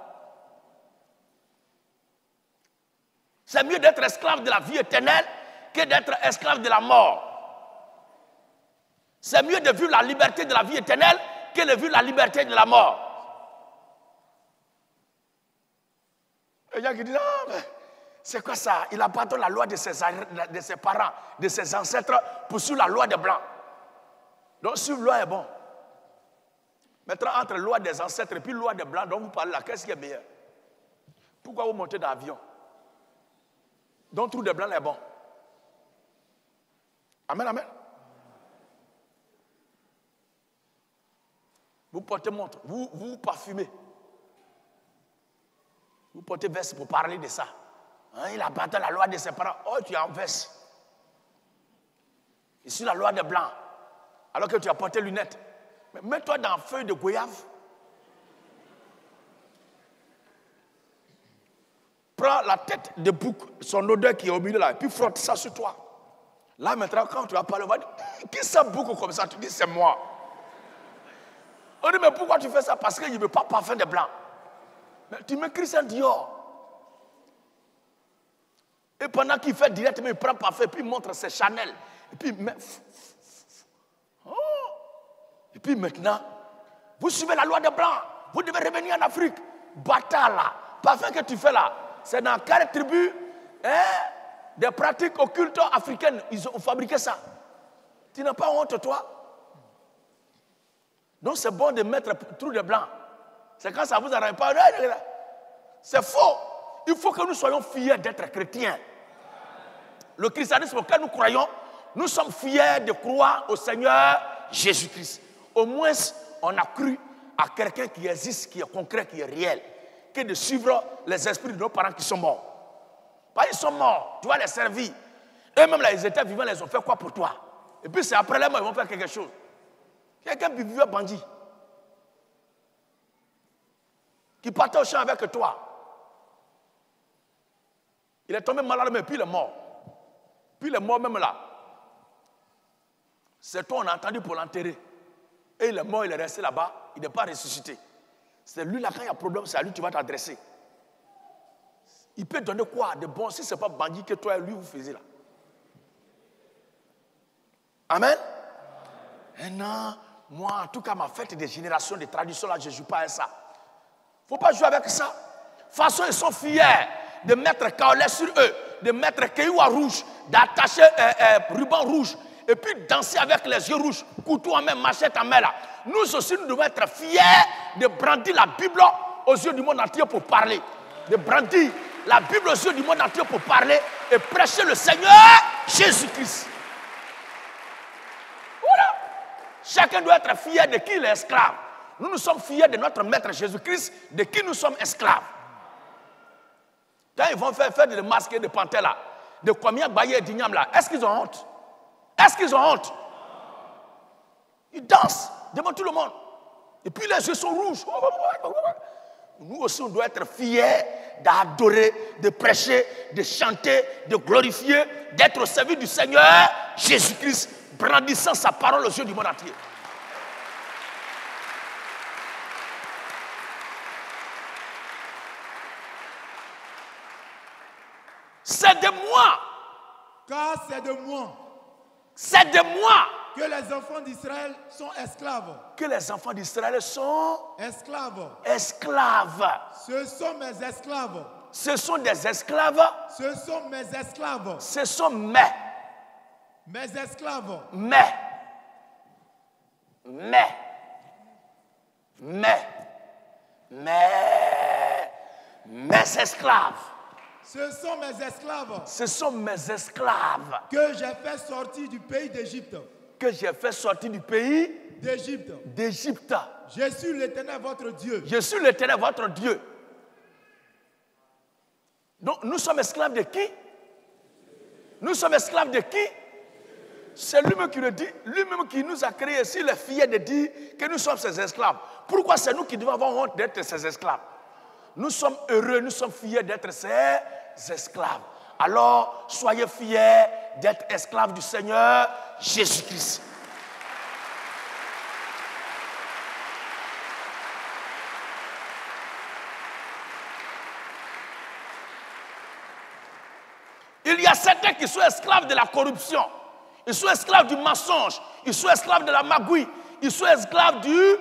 C'est mieux d'être esclave de la vie éternelle que d'être esclave de la mort. C'est mieux de vivre la liberté de la vie éternelle que de vivre la liberté de la mort. Il y a qui disent, non, mais c'est quoi ça? Il abandonne la loi de ses parents, de ses ancêtres pour suivre la loi des Blancs. Donc, suivre la loi est bon. Maintenant, entre la loi des ancêtres et puis la loi des Blancs dont vous parlez là, qu'est-ce qui est meilleur? Pourquoi vous montez dans l'avion? Donc, trou des Blancs est bon. Amen, amen. Vous portez montre, vous parfumez. Vous portez veste pour parler de ça. Hein, il abandonne la loi de ses parents. Oh, tu es en veste. Ici, la loi des Blancs. Alors que tu as porté lunettes. Mais mets-toi dans la feuille de goyave. Prends la tête de bouc, son odeur qui est au milieu là, et puis frotte ça sur toi. Là, maintenant, quand tu vas parler, on va dire, qui ça bouc comme ça? Tu dis, c'est moi. On dit, mais pourquoi tu fais ça? Parce qu'il ne veut pas parfum de blanc. Mais tu mets Christian Dior. Et pendant qu'il fait directement, il prend parfait, puis il montre ses Chanel. Et puis il met... Oh. Et puis maintenant, vous suivez la loi des Blancs. Vous devez revenir en Afrique. Bâtard là. Parfum que tu fais là, c'est dans quelle tribu des pratiques occultes africaines. Ils ont fabriqué ça. Tu n'as pas honte, toi? Donc c'est bon de mettre trou de blanc. C'est quand ça vous arrange pas. C'est faux. Il faut que nous soyons fiers d'être chrétiens. Le christianisme auquel nous croyons, nous sommes fiers de croire au Seigneur Jésus-Christ. Au moins, on a cru à quelqu'un qui existe, qui est concret, qui est réel, que de suivre les esprits de nos parents qui sont morts. Pas ils sont morts, tu vas les servir. Eux-mêmes là, ils étaient vivants, ils ont fait quoi pour toi? Et puis c'est après les morts, ils vont faire quelque chose. Quelqu'un qui vivait bandit, qui partait au champ avec toi. Il est tombé malade, mais puis il est mort. Puis il est mort même là. C'est toi, on a entendu pour l'enterrer. Et il est mort, il est resté là-bas, il n'est pas ressuscité. C'est lui là, quand il y a problème, c'est à lui que tu vas t'adresser. Il peut donner quoi de bon si ce n'est pas bandit que toi et lui vous faisiez là? Amen? Et non, moi, en tout cas, ma fête des générations, des traditions là, je ne joue pas à ça. Il ne faut pas jouer avec ça. De toute façon, ils sont fiers de mettre kaolé sur eux, de mettre keyoua rouge, d'attacher ruban rouge, et puis danser avec les yeux rouges, couteau en main, machette en main là. Nous aussi, nous devons être fiers de brandir la Bible aux yeux du monde entier pour parler. De brandir la Bible aux yeux du monde entier pour parler et prêcher le Seigneur Jésus-Christ. Voilà. Chacun doit être fier de qui il est esclave. Nous, nous sommes fiers de notre Maître Jésus-Christ, de qui nous sommes esclaves. Quand ils vont faire des masques et des panthères là, de combien baillés et d'ignam là, est-ce qu'ils ont honte? Est-ce qu'ils ont honte? Ils dansent devant tout le monde. Et puis les yeux sont rouges. Nous aussi, on doit être fiers d'adorer, de prêcher, de chanter, de glorifier, d'être au service du Seigneur Jésus-Christ, brandissant sa parole aux yeux du monde entier. C'est de moi. Car c'est de moi. C'est de moi. Que les enfants d'Israël sont esclaves. Que les enfants d'Israël sont esclaves. Esclaves. Ce sont mes esclaves. Ce sont des esclaves. Ce sont mes esclaves. Ce sont mes esclaves. Mes esclaves. Ce sont mes esclaves. Ce sont mes esclaves. Que j'ai fait sortir du pays d'Égypte. Que j'ai fait sortir du pays d'Égypte. Je suis l'Éternel votre Dieu. Je suis l'Éternel votre Dieu. Donc nous sommes esclaves de qui? Nous sommes esclaves de qui? C'est lui-même qui le dit. Lui-même qui nous a créés. S'il est fier de dire que nous sommes ses esclaves. Pourquoi c'est nous qui devons avoir honte d'être ses esclaves? Nous sommes heureux, nous sommes fiers d'être ses esclaves. Alors, soyez fiers d'être esclaves du Seigneur Jésus-Christ. Il y a certains qui sont esclaves de la corruption. Ils sont esclaves du mensonge. Ils sont esclaves de la magouille. Ils sont esclaves du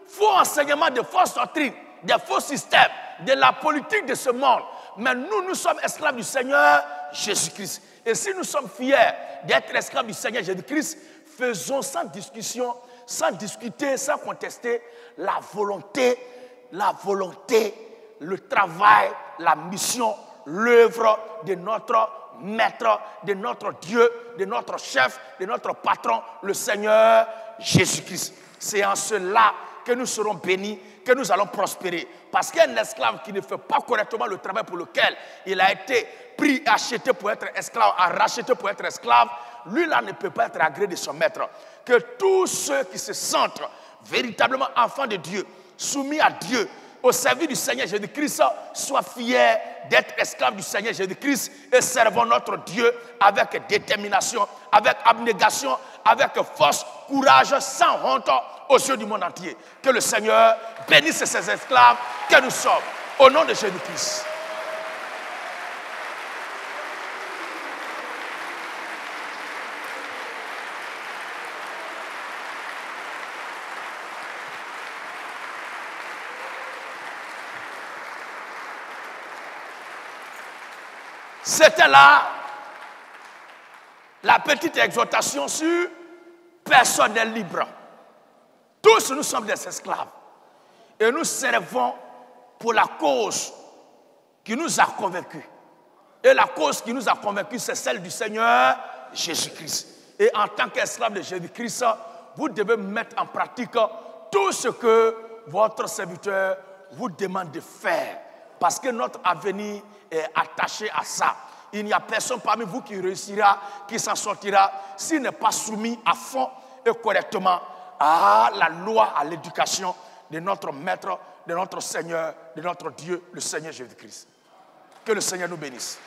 faux enseignement, de fausses doctrines, des faux systèmes, de la politique de ce monde. Mais nous, nous sommes esclaves du Seigneur Jésus-Christ. Et si nous sommes fiers d'être esclaves du Seigneur Jésus-Christ, faisons sans discussion, sans discuter, sans contester la volonté, le travail, la mission, l'œuvre de notre Maître, de notre Dieu, de notre chef, de notre patron, le Seigneur Jésus-Christ. C'est en cela que nous serons bénis, que nous allons prospérer. Parce qu'un esclave qui ne fait pas correctement le travail pour lequel il a été pris, acheté pour être esclave, racheté pour être esclave, lui là ne peut pas être agréé de son maître. Que tous ceux qui se sentent véritablement enfants de Dieu, soumis à Dieu, au service du Seigneur Jésus-Christ, soient fiers d'être esclaves du Seigneur Jésus-Christ et servons notre Dieu avec détermination, avec abnégation, avec force, courage, sans honte aux yeux du monde entier. Que le Seigneur bénisse ces esclaves que nous sommes. Au nom de Jésus-Christ. C'était là la petite exhortation sur personnel libre. Tous nous sommes des esclaves. Et nous servons pour la cause qui nous a convaincus. Et la cause qui nous a convaincus, c'est celle du Seigneur Jésus-Christ. Et en tant qu'esclave de Jésus-Christ, vous devez mettre en pratique tout ce que votre serviteur vous demande de faire. Parce que notre avenir est attaché à ça. Il n'y a personne parmi vous qui réussira, qui s'en sortira, s'il n'est pas soumis à fond et correctement à la loi, à l'éducation de notre Maître, de notre Seigneur, de notre Dieu, le Seigneur Jésus-Christ. Que le Seigneur nous bénisse.